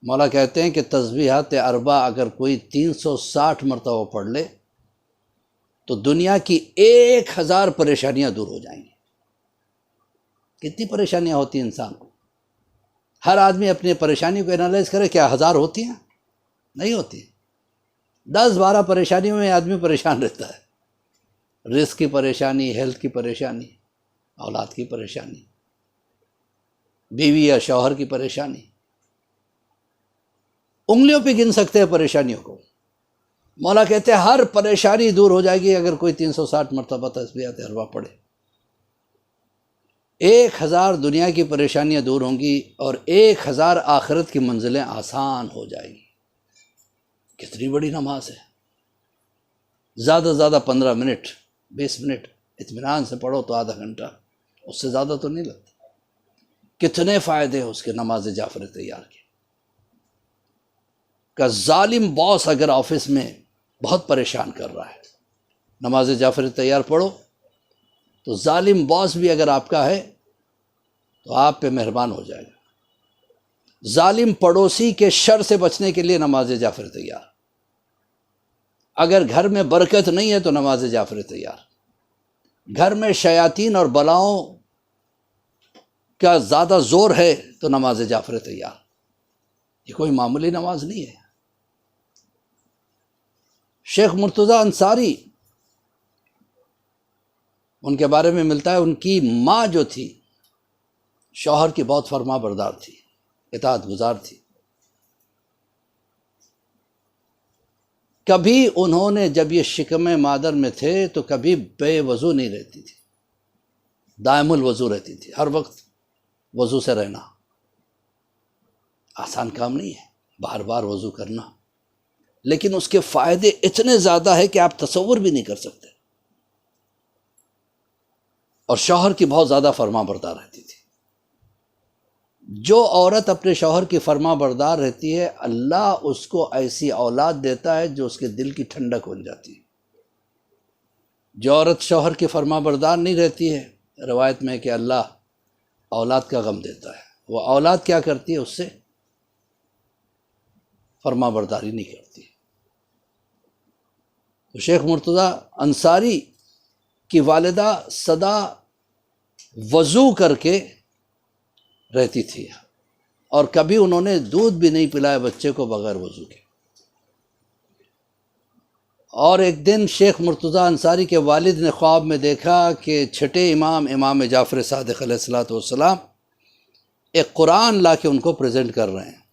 مولا کہتے ہیں کہ تسبیحات اربع اگر کوئی 360 مرتبہ پڑھ لے تو دنیا کی 1000 پریشانیاں دور ہو جائیں گی۔ کتنی پریشانیاں ہوتی ہیں انسان کو؟ ہر آدمی اپنی پریشانی کو انالائز کرے، کیا 1000 ہوتی ہیں؟ نہیں ہوتی۔ 10-12 پریشانیوں میں آدمی پریشان رہتا ہے، رزق کی پریشانی، ہیلتھ کی پریشانی، اولاد کی پریشانی، بیوی یا شوہر کی پریشانی، انگلیوں پہ گن سکتے ہیں پریشانیوں کو۔ مولا کہتے ہیں ہر پریشانی دور ہو جائے گی اگر کوئی 360 مرتبہ تسبیحات اربع پڑھے۔ 1000 دنیا کی پریشانیاں دور ہوں گی اور 1000 آخرت کی منزلیں آسان ہو جائیں گی۔ کتنی بڑی نماز ہے۔ زیادہ سے زیادہ 15 منٹ 20 منٹ اطمینان سے پڑھو تو آدھا گھنٹہ، اس سے زیادہ تو نہیں لگتا۔ کتنے فائدے ہیں اس کے نماز جعفر تیار کے۔ کہ ظالم باس اگر آفس میں بہت پریشان کر رہا ہے، نماز جعفر تیار پڑھو تو ظالم باس بھی اگر آپ کا ہے تو آپ پہ مہربان ہو جائے گا۔ ظالم پڑوسی کے شر سے بچنے کے لیے نماز جعفر تیار۔ اگر گھر میں برکت نہیں ہے تو نماز جعفر تیار۔ گھر میں شیاطین اور بلاؤں کا زیادہ زور ہے تو نماز جعفر تیار۔ یہ کوئی معمولی نماز نہیں ہے۔ شیخ مرتضی انصاری، ان کے بارے میں ملتا ہے ان کی ماں جو تھی شوہر کی بہت فرما بردار تھی، اطاعت گزار تھی۔ کبھی انہوں نے جب یہ شکم مادر میں تھے تو کبھی بے وضو نہیں رہتی تھی، دائم الوضو رہتی تھی، ہر وقت وضو سے رہنا۔ آسان کام نہیں ہے بار بار وضو کرنا، لیکن اس کے فائدے اتنے زیادہ ہے کہ آپ تصور بھی نہیں کر سکتے۔ اور شوہر کی بہت زیادہ فرما بردار رہتی تھی۔ جو عورت اپنے شوہر کی فرما بردار رہتی ہے، اللہ اس کو ایسی اولاد دیتا ہے جو اس کے دل کی ٹھنڈک بن جاتی ہے۔ جو عورت شوہر کی فرما بردار نہیں رہتی ہے، روایت میں کہ اللہ اولاد کا غم دیتا ہے۔ وہ اولاد کیا کرتی ہے؟ اس سے فرما برداری نہیں کرتی۔ تو شیخ مرتضی انصاری کہ والدہ سدا وضو کر کے رہتی تھی، اور کبھی انہوں نے دودھ بھی نہیں پلایا بچے کو بغیر وضو کے۔ اور ایک دن شیخ مرتضیٰ انصاری کے والد نے خواب میں دیکھا کہ چھٹے امام جعفر صادق علیہ الصلوۃ والسلام ایک قرآن لا کے ان کو پریزنٹ کر رہے ہیں۔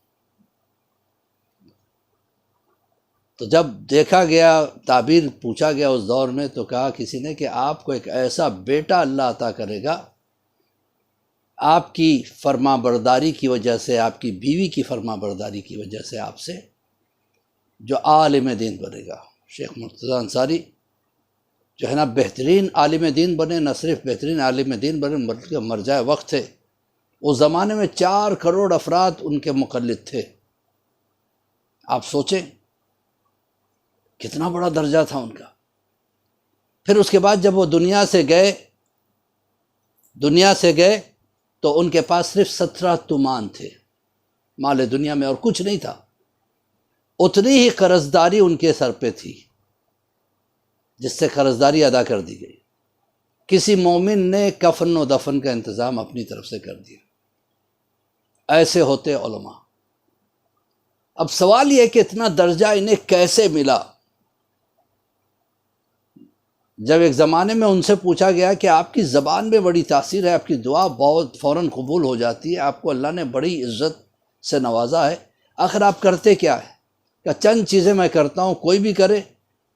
تو جب دیکھا گیا، تعبیر پوچھا گیا اس دور میں، تو کہا کسی نے کہ آپ کو ایک ایسا بیٹا اللہ عطا کرے گا، آپ کی فرما برداری کی وجہ سے، آپ کی بیوی کی فرما برداری کی وجہ سے آپ سے، جو عالم دین بنے گا۔ شیخ مرتضیٰ انصاری جو ہے نا بہترین عالم دین بنے، نہ صرف بہترین عالم دین بنے بلکہ مرجع وقت تھے۔ اس زمانے میں 4 کروڑ افراد ان کے مقلد تھے۔ آپ سوچیں کتنا بڑا درجہ تھا ان کا۔ پھر اس کے بعد جب وہ دنیا سے گئے تو ان کے پاس صرف 17 تومان تھے مال دنیا میں، اور کچھ نہیں تھا۔ اتنی ہی قرضداری ان کے سر پہ تھی جس سے قرضداری ادا کر دی گئی۔ کسی مومن نے کفن و دفن کا انتظام اپنی طرف سے کر دیا۔ ایسے ہوتے علماء۔ اب سوال یہ ہے کہ اتنا درجہ انہیں کیسے ملا؟ جب ایک زمانے میں ان سے پوچھا گیا کہ آپ کی زبان میں بڑی تاثیر ہے، آپ کی دعا بہت فوراً قبول ہو جاتی ہے، آپ کو اللہ نے بڑی عزت سے نوازا ہے، آخر آپ کرتے کیا ہے؟ کہ چند چیزیں میں کرتا ہوں، کوئی بھی کرے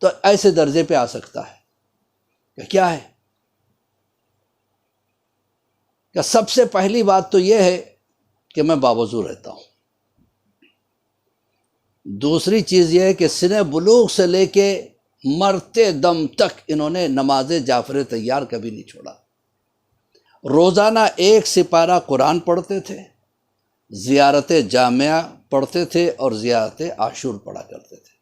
تو ایسے درجے پہ آ سکتا ہے۔ کہ کیا ہے؟ کہ سب سے پہلی بات تو یہ ہے کہ میں باوضو رہتا ہوں۔ دوسری چیز یہ ہے کہ سن بلوغ سے لے کے مرتے دم تک انہوں نے نماز جعفر طیار کبھی نہیں چھوڑا۔ روزانہ 1 سپارہ قرآن پڑھتے تھے، زیارت جامعہ پڑھتے تھے، اور زیارت عاشور پڑھا کرتے تھے،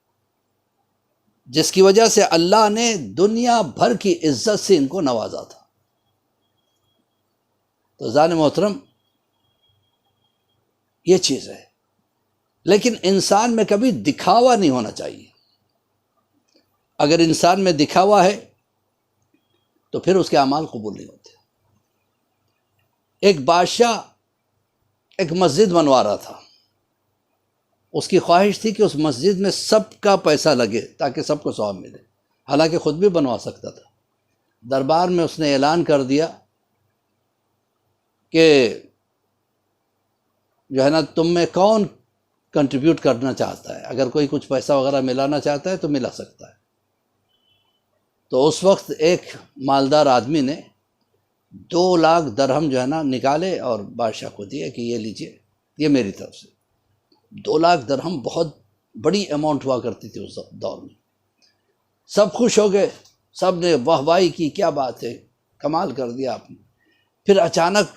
جس کی وجہ سے اللہ نے دنیا بھر کی عزت سے ان کو نوازا تھا۔ تو زان محترم یہ چیز ہے، لیکن انسان میں کبھی دکھاوا نہیں ہونا چاہیے۔ اگر انسان میں دکھاوا ہے تو پھر اس کے اعمال قبول نہیں ہوتے۔ ایک بادشاہ ایک مسجد بنوا رہا تھا، اس کی خواہش تھی کہ اس مسجد میں سب کا پیسہ لگے تاکہ سب کو ثواب ملے، حالانکہ خود بھی بنوا سکتا تھا۔ دربار میں اس نے اعلان کر دیا کہ جو ہے نا تم میں کون کنٹریبیوٹ کرنا چاہتا ہے، اگر کوئی کچھ پیسہ وغیرہ ملانا چاہتا ہے تو ملا سکتا ہے۔ تو اس وقت ایک مالدار آدمی نے 2 لاکھ درہم جو ہے نا نکالے اور بادشاہ کو دیے کہ یہ لیجئے، یہ میری طرف سے۔ 2 لاکھ درہم بہت بڑی اماؤنٹ ہوا کرتی تھی اس دور میں۔ سب خوش ہو گئے، سب نے واہ واہی کی، کیا بات ہے، کمال کر دیا آپ نے۔ پھر اچانک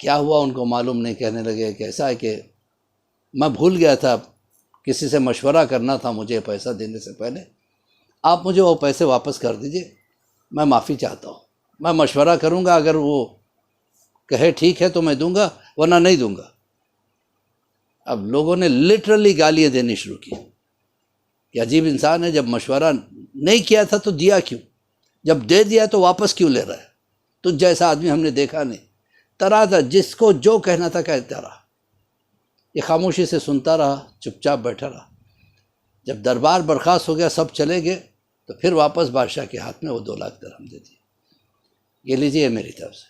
کیا ہوا ان کو معلوم نہیں، کہنے لگے کہ ایسا ہے کہ میں بھول گیا تھا، کسی سے مشورہ کرنا تھا مجھے پیسہ دینے سے پہلے، آپ مجھے وہ پیسے واپس کر دیجئے، میں معافی چاہتا ہوں، میں مشورہ کروں گا، اگر وہ کہے ٹھیک ہے تو میں دوں گا، ورنہ نہیں دوں گا۔ اب لوگوں نے لٹرلی گالیاں دینی شروع کی کہ عجیب انسان ہے، جب مشورہ نہیں کیا تھا تو دیا کیوں، جب دے دیا تو واپس کیوں لے رہا ہے، تو جیسا آدمی ہم نے دیکھا نہیں۔ طرح طرح جس کو جو کہنا تھا کہتا رہا، یہ خاموشی سے سنتا رہا، چپ چاپ بیٹھا رہا۔ جب دربار برخاست ہو گیا، سب چلے گئے، تو پھر واپس بادشاہ کے ہاتھ میں وہ 2 لاکھ درہم دے دیے، یہ لیجیے یہ میری طرف سے۔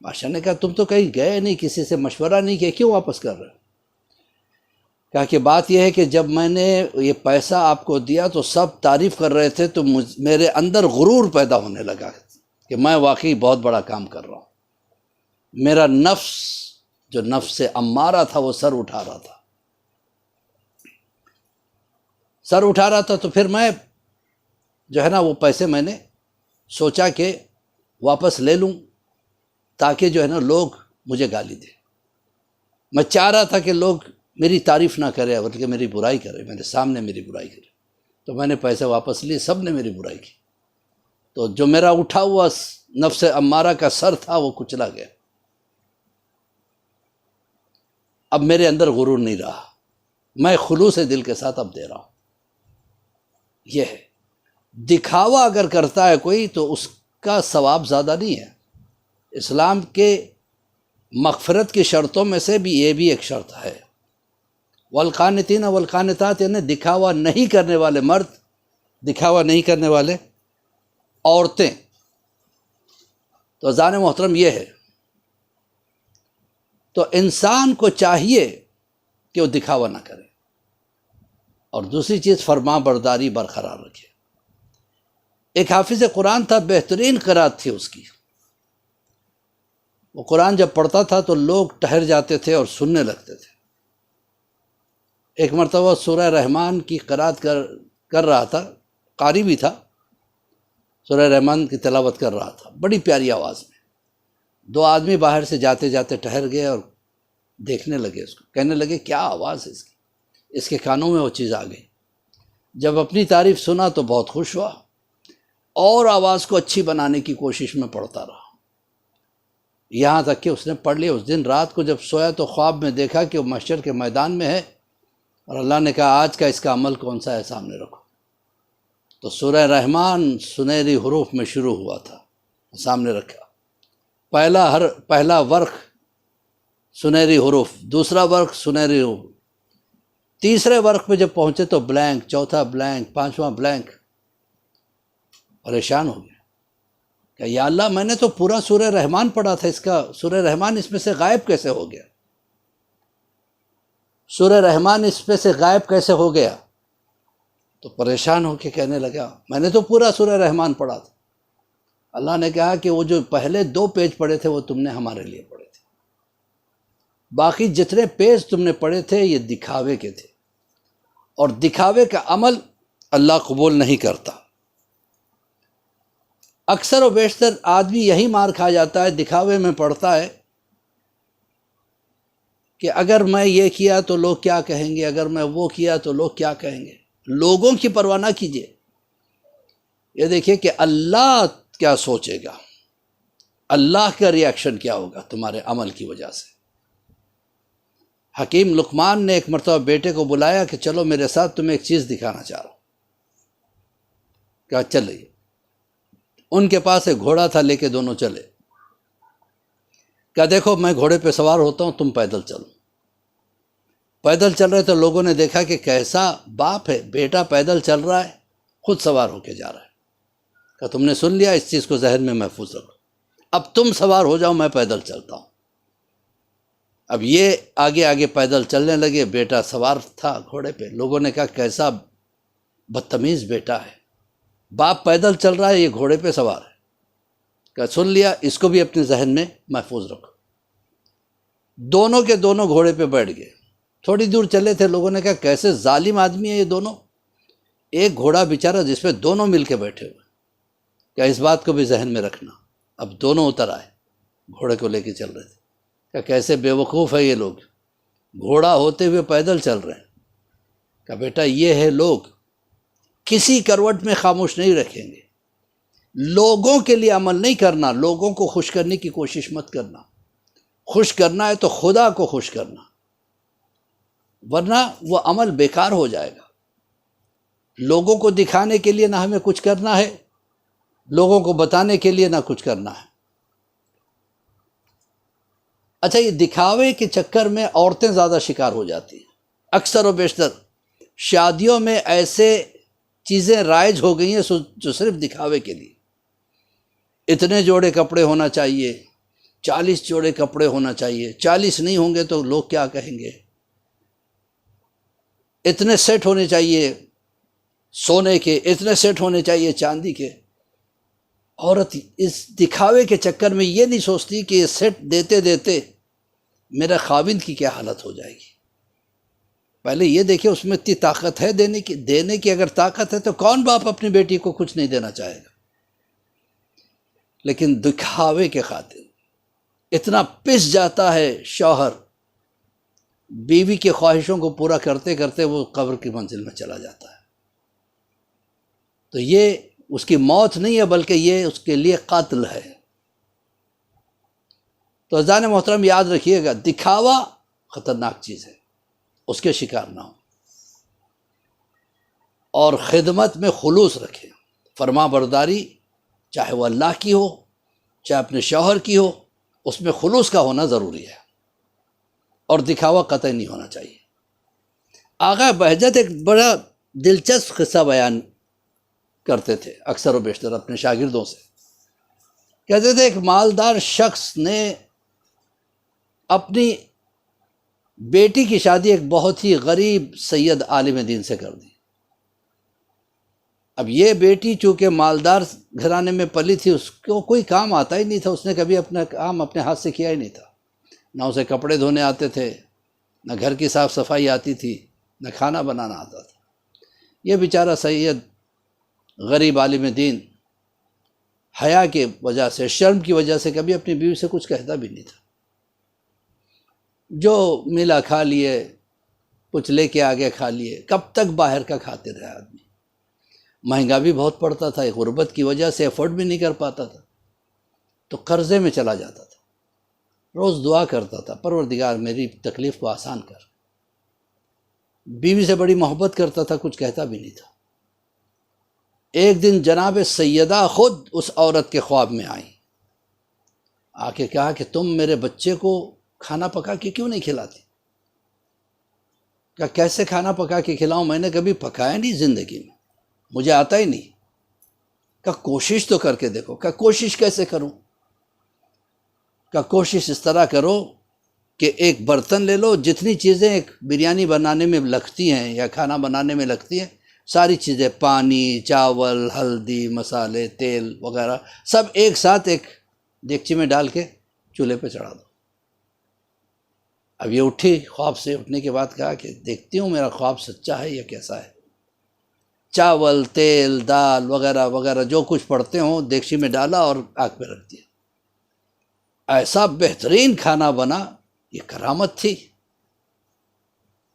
بادشاہ نے کہا تم تو کہیں گئے نہیں، کسی سے مشورہ نہیں کیا، کیوں واپس کر رہے ہو؟ کہا کہ بات یہ ہے کہ جب میں نے یہ پیسہ آپ کو دیا تو سب تعریف کر رہے تھے، تو میرے اندر غرور پیدا ہونے لگا کہ میں واقعی بہت بڑا کام کر رہا ہوں۔ میرا نفس جو نفس امارہ تھا وہ سر اٹھا رہا تھا، تو پھر میں جو ہے نا وہ پیسے میں نے سوچا کہ واپس لے لوں تاکہ جو ہے نا لوگ مجھے گالی دیں۔ میں چاہ رہا تھا کہ لوگ میری تعریف نہ کرے بلکہ میری برائی کرے، میرے سامنے میری برائی کرے، تو میں نے پیسے واپس لیے، سب نے میری برائی کی، تو جو میرا اٹھا ہوا نفس امارہ کا سر تھا وہ کچلا گیا۔ اب میرے اندر غرور نہیں رہا، میں خلوص دل کے ساتھ اب دے رہا ہوں۔ یہ ہے دکھاوا اگر کرتا ہے کوئی تو اس کا ثواب زیادہ نہیں ہے۔ اسلام کے مغفرت کی شرطوں میں سے بھی یہ بھی ایک شرط ہے، والقانتین والقانتات، یعنی دکھاوا نہیں کرنے والے مرد، دکھاوا نہیں کرنے والے عورتیں۔ تو اذان محترم یہ ہے، تو انسان کو چاہیے کہ وہ دکھاوا نہ کرے، اور دوسری چیز فرما برداری برقرار رکھے۔ ایک حافظ قرآن تھا، بہترین قرات تھی اس کی، وہ قرآن جب پڑھتا تھا تو لوگ ٹھہر جاتے تھے اور سننے لگتے تھے۔ ایک مرتبہ سورہ رحمان کی قرات کر رہا تھا، قاری بھی تھا، سورہ رحمان کی تلاوت کر رہا تھا بڑی پیاری آواز میں۔ دو آدمی باہر سے جاتے جاتے ٹھہر گئے اور دیکھنے لگے اس کو، کہنے لگے کیا آواز ہے اس کی، اس کے کانوں میں وہ چیز آ گئی۔ جب اپنی تعریف سنا تو بہت خوش ہوا اور آواز کو اچھی بنانے کی کوشش میں پڑھتا رہا، یہاں تک کہ اس نے پڑھ لیا۔ اس دن رات کو جب سویا تو خواب میں دیکھا کہ وہ محشر کے میدان میں ہے، اور اللہ نے کہا آج کا اس کا عمل کون سا ہے سامنے رکھو۔ تو سورہ رحمان سنہری حروف میں شروع ہوا تھا، سامنے رکھا، پہلا ورق سنہری حروف، دوسرا ورق سنہری حروف، تیسرے ورق پہ جب پہنچے تو بلینک، چوتھا بلینک، پانچواں بلینک۔ پریشان ہو گیا کہ یا اللہ میں نے تو پورا سورہ رحمان پڑھا تھا، اس کا سورہ رحمان اس میں سے غائب کیسے ہو گیا، سورہ رحمان اس پہ سے غائب کیسے ہو گیا؟ تو پریشان ہو کے کہنے لگا میں نے تو پورا سورہ رحمان پڑھا تھا۔ اللہ نے کہا کہ وہ جو پہلے 2 پیج پڑھے تھے وہ تم نے ہمارے لیے پڑھے تھے، باقی جتنے پیج تم نے پڑھے تھے یہ دکھاوے کے تھے، اور دکھاوے کا عمل اللہ قبول نہیں کرتا۔ اکثر و بیشتر آدمی یہی مار کھا جاتا ہے، دکھاوے میں پڑتا ہے کہ اگر میں یہ کیا تو لوگ کیا کہیں گے، اگر میں وہ کیا تو لوگ کیا کہیں گے۔ لوگوں کی پرواہ نہ کیجیے، یہ دیکھیے کہ اللہ کیا سوچے گا، اللہ کا ریاکشن کیا ہوگا تمہارے عمل کی وجہ سے۔ حکیم لقمان نے ایک مرتبہ بیٹے کو بلایا کہ چلو میرے ساتھ، تمہیں ایک چیز دکھانا چاہ رہا ہوں۔ کہا چلیے۔ ان کے پاس ایک گھوڑا تھا، لے کے دونوں چلے۔ کہا دیکھو میں گھوڑے پہ سوار ہوتا ہوں، تم پیدل چلو۔ پیدل چل رہے تو لوگوں نے دیکھا کہ کیسا باپ ہے، بیٹا پیدل چل رہا ہے، خود سوار ہو کے جا رہا ہے۔ کہا تم نے سن لیا، اس چیز کو ذہن میں محفوظ رکھو، اب تم سوار ہو جاؤ، میں پیدل چلتا ہوں۔ اب یہ آگے آگے پیدل چلنے لگے، بیٹا سوار تھا گھوڑے پہ۔ لوگوں نے کہا کیسا بدتمیز بیٹا ہے، باپ پیدل چل رہا ہے، یہ گھوڑے پہ سوار ہے۔ کہا سن لیا، اس کو بھی اپنے ذہن میں محفوظ رکھو۔ دونوں کے دونوں گھوڑے پہ بیٹھ گئے۔ تھوڑی دور چلے تھے، لوگوں نے کہا کیسے ظالم آدمی ہے یہ دونوں، ایک گھوڑا بیچارہ جس پہ دونوں مل کے بیٹھے ہوئے۔ کیا اس بات کو بھی ذہن میں رکھنا۔ اب دونوں اتر آئے، گھوڑے کو لے کے چل رہے تھے۔ کہ کیسے بے وقوف ہے یہ لوگ، گھوڑا ہوتے ہوئے پیدل چل رہے ہیں۔ کہ بیٹا یہ ہے لوگ، کسی کروٹ میں خاموش نہیں رکھیں گے، لوگوں کے لیے عمل نہیں کرنا، لوگوں کو خوش کرنے کی کوشش مت کرنا، خوش کرنا ہے تو خدا کو خوش کرنا، ورنہ وہ عمل بیکار ہو جائے گا۔ لوگوں کو دکھانے کے لیے نہ ہمیں کچھ کرنا ہے، لوگوں کو بتانے کے لیے نہ کچھ کرنا ہے۔ اچھا، یہ دکھاوے کے چکر میں عورتیں زیادہ شکار ہو جاتی ہیں۔ اکثر و بیشتر شادیوں میں ایسے چیزیں رائج ہو گئی ہیں جو صرف دکھاوے کے لیے۔ اتنے جوڑے کپڑے ہونا چاہیے، 40 جوڑے کپڑے ہونا چاہیے، 40 نہیں ہوں گے تو لوگ کیا کہیں گے، اتنے سیٹ ہونے چاہیے سونے کے، اتنے سیٹ ہونے چاہیے چاندی کے۔ عورت اس دکھاوے کے چکر میں یہ نہیں سوچتی کہ یہ سیٹ دیتے دیتے میرا خاوند کی کیا حالت ہو جائے گی۔ پہلے یہ دیکھیں اس میں اتنی طاقت ہے دینے کی اگر طاقت ہے تو کون باپ اپنی بیٹی کو کچھ نہیں دینا چاہے گا۔ لیکن دکھاوے کے خاطر اتنا پس جاتا ہے شوہر، بیوی کی خواہشوں کو پورا کرتے کرتے وہ قبر کی منزل میں چلا جاتا ہے۔ تو یہ اس کی موت نہیں ہے بلکہ یہ اس کے لیے قتل ہے۔ تو عزیزان محترم یاد رکھیے گا، دکھاوا خطرناک چیز ہے، اس کے شکار نہ ہو، اور خدمت میں خلوص رکھیں۔ فرما برداری چاہے وہ اللہ کی ہو چاہے اپنے شوہر کی ہو، اس میں خلوص کا ہونا ضروری ہے اور دکھاوا قطعی نہیں ہونا چاہیے۔ آغا بہجت ایک بڑا دلچسپ قصہ بیان کرتے تھے اکثر و بیشتر اپنے شاگردوں سے۔ کہتے تھے ایک مالدار شخص نے اپنی بیٹی کی شادی ایک بہت ہی غریب سید عالم دین سے کر دی۔ اب یہ بیٹی چونکہ مالدار گھرانے میں پلی تھی، اس کو کوئی کام آتا ہی نہیں تھا، اس نے کبھی اپنا کام اپنے ہاتھ سے کیا ہی نہیں تھا، نہ اسے کپڑے دھونے آتے تھے، نہ گھر کی صاف صفائی آتی تھی، نہ کھانا بنانا آتا تھا۔ یہ بیچارہ سید غریب عالم دین حیا کی وجہ سے، شرم کی وجہ سے کبھی اپنی بیوی سے کچھ کہتا بھی نہیں تھا، جو ملا کھا لیے، کچھ لے کے آگے کھا لیے، کب تک باہر کا کھاتے رہے آدمی۔ مہنگا بھی بہت پڑتا تھا، غربت کی وجہ سے افورڈ بھی نہیں کر پاتا تھا، تو قرضے میں چلا جاتا تھا۔ روز دعا کرتا تھا، پروردگار میری تکلیف کو آسان کر۔ بیوی سے بڑی محبت کرتا تھا، کچھ کہتا بھی نہیں تھا۔ ایک دن جناب سیدہ خود اس عورت کے خواب میں آئیں، آ کے کہا کہ تم میرے بچے کو کھانا پکا کے کیوں نہیں کھلاتی؟ کہا کیسے کھانا پکا کے کھلاؤں، میں نے کبھی پکایا نہیں زندگی میں، مجھے آتا ہی نہیں۔ کہا کوشش تو کر کے دیکھو۔ کہا کوشش کیسے کروں؟ کہا کوشش اس طرح کرو کہ ایک برتن لے لو، جتنی چیزیں ایک بریانی بنانے میں لگتی ہیں یا کھانا بنانے میں لگتی ہیں، ساری چیزیں، پانی، چاول، ہلدی، مسالے، تیل وغیرہ، سب ایک ساتھ ایک دیگچی میں ڈال کے چولہے پہ چڑھا دو۔ اب یہ اٹھی، خواب سے اٹھنے کے بعد کہا کہ دیکھتی ہوں میرا خواب سچا ہے یا کیسا ہے۔ چاول، تیل، دال وغیرہ وغیرہ جو کچھ پڑتے ہوں دیگچی میں ڈالا اور آگ پہ رکھ دیا۔ ایسا بہترین کھانا بنا، یہ کرامت تھی،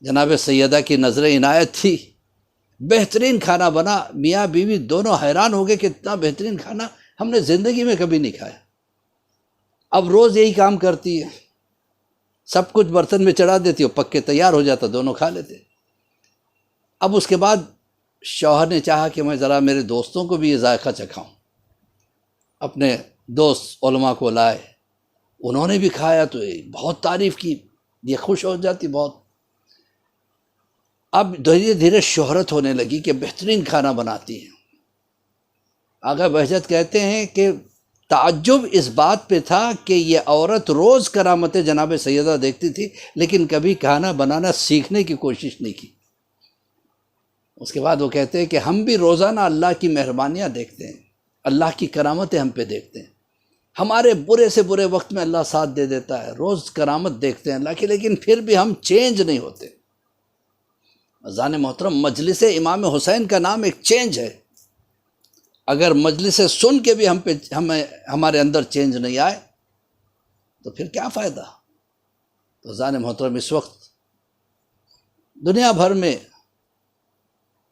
جناب سیدہ کی نظر عنایت تھی، بہترین کھانا بنا۔ میاں بیوی دونوں حیران ہو گئے کہ اتنا بہترین کھانا ہم نے زندگی میں کبھی نہیں کھایا۔ اب روز یہی کام کرتی ہے، سب کچھ برتن میں چڑھا دیتی ہو، پک کے تیار ہو جاتا، دونوں کھا لیتے۔ اب اس کے بعد شوہر نے چاہا کہ میں ذرا میرے دوستوں کو بھی یہ ذائقہ چکھاؤں، اپنے دوست علماء کو لائے، انہوں نے بھی کھایا تو بہت تعریف کی، یہ خوش ہو جاتی بہت۔ اب دھیرے دھیرے شہرت ہونے لگی کہ بہترین کھانا بناتی ہیں۔ آغا بہجت کہتے ہیں کہ تعجب اس بات پہ تھا کہ یہ عورت روز کرامت جناب سیدہ دیکھتی تھی، لیکن کبھی کھانا بنانا سیکھنے کی کوشش نہیں کی۔ اس کے بعد وہ کہتے ہیں کہ ہم بھی روزانہ اللہ کی مہربانیاں دیکھتے ہیں، اللہ کی کرامتیں ہم پہ دیکھتے ہیں، ہمارے برے سے برے وقت میں اللہ ساتھ دے دیتا ہے، روز کرامت دیکھتے ہیں اللہ کی، لیکن پھر بھی ہم چینج نہیں ہوتے۔ عزیزان محترم، مجلس امام حسین کا نام ایک چینج ہے۔ اگر مجلس سن کے بھی ہمارے اندر چینج نہیں آئے تو پھر کیا فائدہ؟ تو عزیزان محترم، اس وقت دنیا بھر میں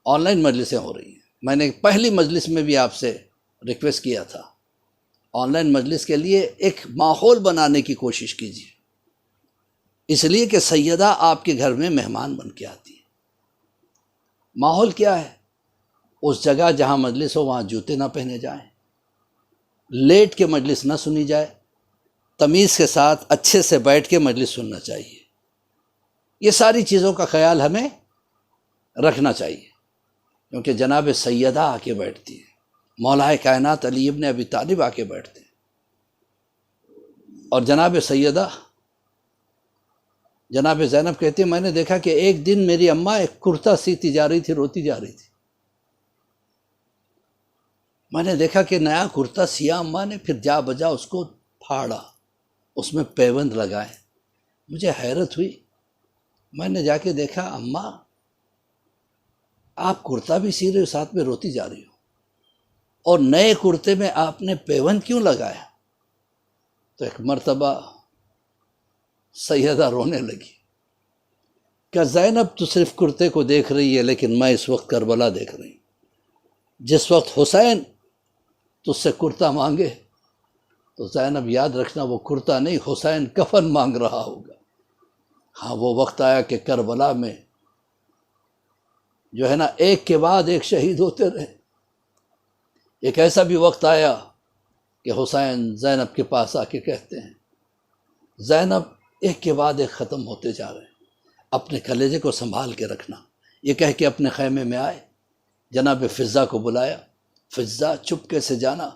آن لائن مجلسیں ہو رہی ہیں۔ میں نے پہلی مجلس میں بھی آپ سے ریکویسٹ کیا تھا، آن لائن مجلس کے لیے ایک ماحول بنانے کی کوشش کیجیے، اس لیے کہ سیدہ آپ کے گھر میں مہمان بن کے آتی ہے۔ ماحول کیا ہے؟ اس جگہ جہاں مجلس ہو وہاں جوتے نہ پہنے جائیں، لیٹ کے مجلس نہ سنی جائے، تمیز کے ساتھ اچھے سے بیٹھ کے مجلس سننا چاہیے۔ یہ ساری چیزوں کا خیال ہمیں رکھنا چاہیے، کیونکہ جناب سیدہ آ کے بیٹھتی ہے، مولا کائنات علی ابن ابی طالب آ کے بیٹھتے ہیں، اور جناب سیدہ جناب زینب کہتی ہے میں نے دیکھا کہ ایک دن میری اماں ایک کرتا سیتی جا رہی تھی، روتی جا رہی تھی، میں نے دیکھا کہ نیا کرتا سیا اماں نے، پھر جا بجا اس کو پھاڑا، اس میں پیوند لگائے۔ مجھے حیرت ہوئی، میں نے جا کے دیکھا اماں آپ کرتا بھی سی رہے ہو، ساتھ میں روتی جا رہی ہو، اور نئے کرتے میں آپ نے پیوند کیوں لگایا؟ تو ایک مرتبہ سیدہ رونے لگی کہ زینب تو صرف کرتے کو دیکھ رہی ہے، لیکن میں اس وقت کربلا دیکھ رہی ہوں۔ جس وقت حسین تجھ سے کرتا مانگے تو زینب یاد رکھنا وہ کرتا نہیں، حسین کفن مانگ رہا ہوگا۔ ہاں، وہ وقت آیا کہ کربلا میں جو ہے نا ایک کے بعد ایک شہید ہوتے رہے، ایک ایسا بھی وقت آیا کہ حسین زینب کے پاس آ کے کہتے ہیں، زینب ایک کے بعد ایک ختم ہوتے جا رہے ہیں، اپنے کلیجے کو سنبھال کے رکھنا۔ یہ کہہ کے اپنے خیمے میں آئے، جناب فضہ کو بلایا، فضہ چپکے سے جانا،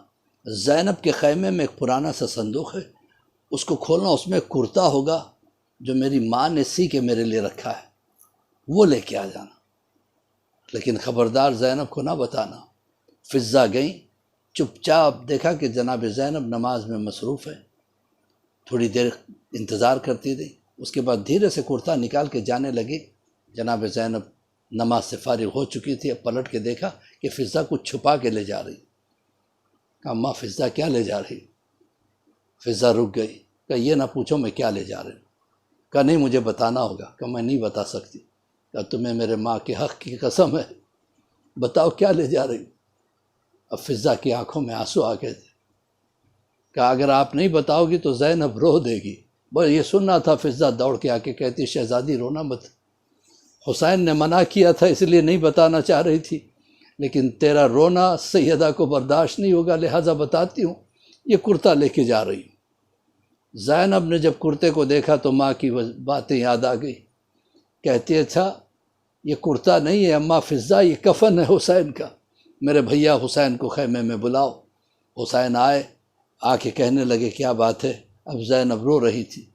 زینب کے خیمے میں ایک پرانا سا صندوق ہے، اس کو کھولنا، اس میں ایک کرتا ہوگا جو میری ماں نے سی کے میرے لیے رکھا ہے، وہ لے کے آ جانا، لیکن خبردار زینب کو نہ بتانا۔ فضہ گئیں، چپ چاپ دیکھا کہ جناب زینب نماز میں مصروف ہے، تھوڑی دیر انتظار کرتی تھی، اس کے بعد دھیرے سے کرتا نکال کے جانے لگی۔ جناب زینب نماز سے فارغ ہو چکی تھی، اب پلٹ کے دیکھا کہ فضہ کچھ چھپا کے لے جا رہی۔ کہا اماں فضہ کیا لے جا رہی؟ فضہ رک گئی، کہا یہ نہ پوچھو میں کیا لے جا رہی ہوں۔ کہا نہیں مجھے بتانا ہوگا۔ کہا میں نہیں بتا سکتی۔ کہا تمہیں میرے ماں کے حق کی قسم ہے، بتاؤ کیا لے جا رہی؟ اب فضہ کی آنکھوں میں آنسو آ گئے تھے۔ کہا اگر آپ نہیں بتاؤ گی تو زینب رو دے گی۔ بس یہ سننا تھا، فضہ دوڑ کے آ کے کہتی شہزادی رونا مت، حسین نے منع کیا تھا اس لیے نہیں بتانا چاہ رہی تھی، لیکن تیرا رونا سیدہ کو برداشت نہیں ہوگا، لہٰذا بتاتی ہوں، یہ کرتا لے کے جا رہی ہوں۔ زینب نے جب کرتے کو دیکھا تو ماں کی باتیں یاد آ گئی، کہتی اچھا یہ کرتا نہیں ہے اماں فضہ، یہ کفن ہے حسین کا، میرے بھیا حسین کو خیمے میں بلاؤ۔ حسین آئے، آ کے کہنے لگے کیا بات ہے؟ اب زینب رو رہی تھی۔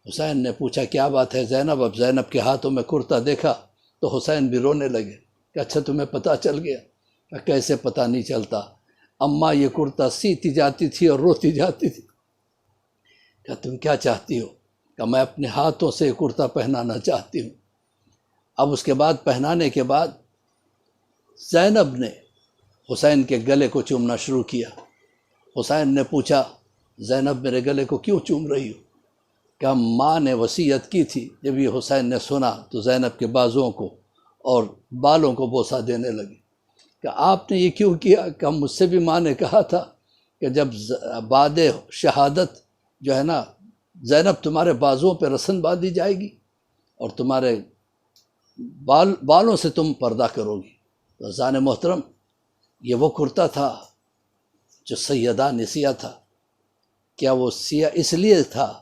حسین نے پوچھا کیا بات ہے زینب؟ اب زینب کے ہاتھوں میں کرتا دیکھا تو حسین بھی رونے لگے کہ اچھا تمہیں پتہ چل گیا؟ کہ کیسے پتہ نہیں چلتا، اماں یہ کرتا سیتی جاتی تھی اور روتی جاتی تھی۔ کہ تم کیا چاہتی ہو؟ کہ میں اپنے ہاتھوں سے کرتا پہنانا چاہتی ہوں۔ اب اس کے بعد پہنانے کے بعد زینب نے حسین کے گلے کو چومنا شروع کیا۔ حسین نے پوچھا زینب میرے گلے کو کیوں چوم رہی ہو؟ کہ ماں نے وصیت کی تھی۔ جب یہ حسین نے سنا تو زینب کے بازوؤں کو اور بالوں کو بوسہ دینے لگی کہ آپ نے یہ کیوں کیا؟ کہ مجھ سے بھی ماں نے کہا تھا کہ جب بعد شہادت جو ہے نا زینب تمہارے بازوؤں پہ رسن باندھی جائے گی اور تمہارے بالوں سے تم پردہ کرو گی۔ تو زان محترم یہ وہ کرتا تھا جو سیدہ نے سیا تھا۔ کیا وہ سیا اس لیے تھا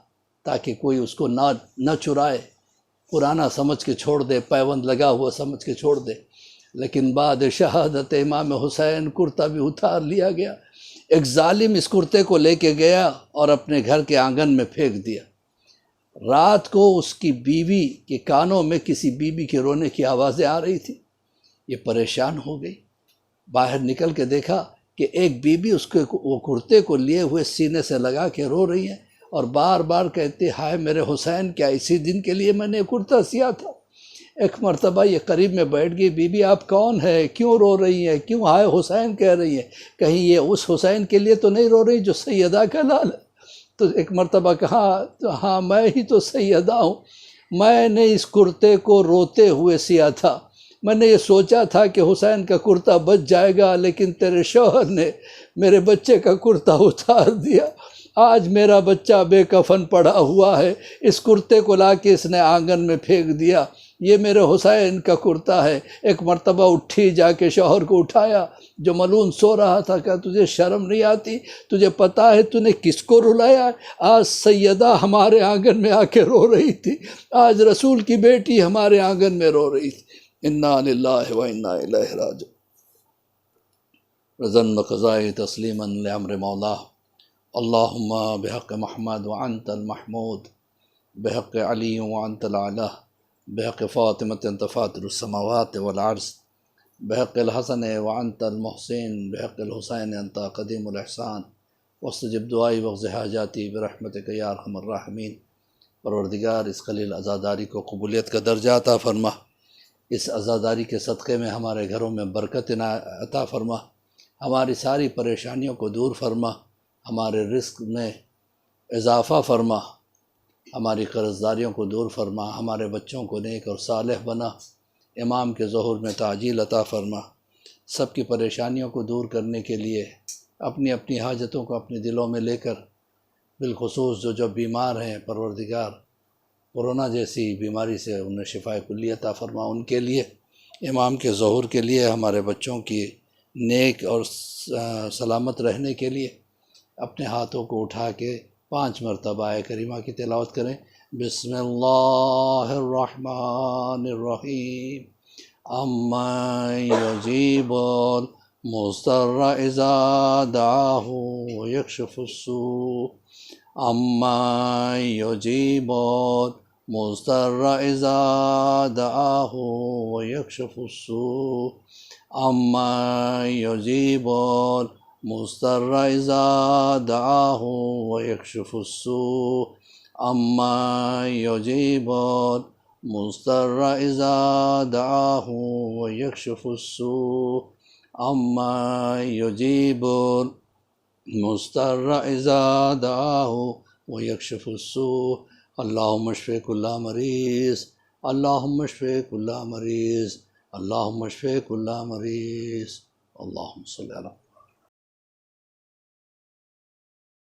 تاکہ کوئی اس کو نہ چرائے، پرانا سمجھ کے چھوڑ دے، پیوند لگا ہوا سمجھ کے چھوڑ دے، لیکن بعد شہادت امام حسین کرتا بھی اتار لیا گیا۔ ایک ظالم اس کرتے کو لے کے گیا اور اپنے گھر کے آنگن میں پھینک دیا۔ رات کو اس کی بیوی کے کانوں میں کسی بیوی کے رونے کی آوازیں آ رہی تھی، یہ پریشان ہو گئی، باہر نکل کے دیکھا کہ ایک بیوی اس کے وہ کرتے کو لیے ہوئے سینے سے لگا کے رو رہی ہیں اور بار بار کہتے ہائے میرے حسین، کیا اسی دن کے لیے میں نے کرتا سیا تھا؟ ایک مرتبہ یہ قریب میں بیٹھ گئی، بی بی آپ کون ہے، کیوں رو رہی ہیں، کیوں ہائے حسین کہہ رہی ہیں؟ کہیں یہ اس حسین کے لیے تو نہیں رو رہی جو سیدہ کا لال ہے؟ تو ایک مرتبہ کہا ہاں میں ہی تو سیدہ ہوں، میں نے اس کرتے کو روتے ہوئے سیا تھا، میں نے یہ سوچا تھا کہ حسین کا کرتا بچ جائے گا، لیکن تیرے شوہر نے میرے بچے کا کرتا اتار دیا، آج میرا بچہ بے کفن پڑا ہوا ہے، اس کرتے کو لا کے اس نے آنگن میں پھینک دیا، یہ میرے حسین کا کرتا ہے۔ ایک مرتبہ اٹھی، جا کے شوہر کو اٹھایا جو ملعون سو رہا تھا، کہ تجھے شرم نہیں آتی؟ تجھے پتہ ہے تو نے کس کو رلایا؟ آج سیدہ ہمارے آنگن میں آ کے رو رہی تھی، آج رسول کی بیٹی ہمارے آنگن میں رو رہی تھی۔ انا للہ و انا الیہ راجعون۔ رضا قضاء تسلیما لامر مولا، اللہم بحق محمد وانت المحمود، بحق علی وانت العلا، بحق فاطمة انت فاطر السماوات والعرض، بحق الحسن وانت المحسن، بحق الحسین انت قدیم الاحسان، واستجب دعائی واقض حاجاتی برحمتک یا ارحم الراحمین۔ پروردگار اس خلیل عزاداری کو قبولیت کا درجہ عطا فرما، اس عزاداری کے صدقے میں ہمارے گھروں میں برکت عطا فرما، ہماری ساری پریشانیوں کو دور فرما، ہمارے رزق میں اضافہ فرما، ہماری قرضداریوں کو دور فرما، ہمارے بچوں کو نیک اور صالح بنا، امام کے ظہور میں تعجیل عطا فرما۔ سب کی پریشانیوں کو دور کرنے کے لیے اپنی اپنی حاجتوں کو اپنے دلوں میں لے کر، بالخصوص جو بیمار ہیں پروردگار کورونا جیسی بیماری سے انہیں شفا کلی عطا فرما، ان کے لیے، امام کے ظہور کے لیے، ہمارے بچوں کی نیک اور سلامت رہنے کے لیے اپنے ہاتھوں کو اٹھا کے 5 مرتبہ آیت کریمہ کی تلاوت کریں۔ بسم اللہ الرحمن الرحیم اما یجیب المضطر اذا دعاہ ویکشف السوء اما یجیب المضطر اذا دعاہ ویکشف السوء اما یجیب المضطر اذا دعاہ ویکشف السوء اما یجیب المضطر اذا دعاہ ویکشف السوء اما یجیب المضطر اذا دعاہ ویکشف السوء اللہم اشف کل مریض اللہم اشف کل مریض اللہم اشف کل مریض اللہم صلی علی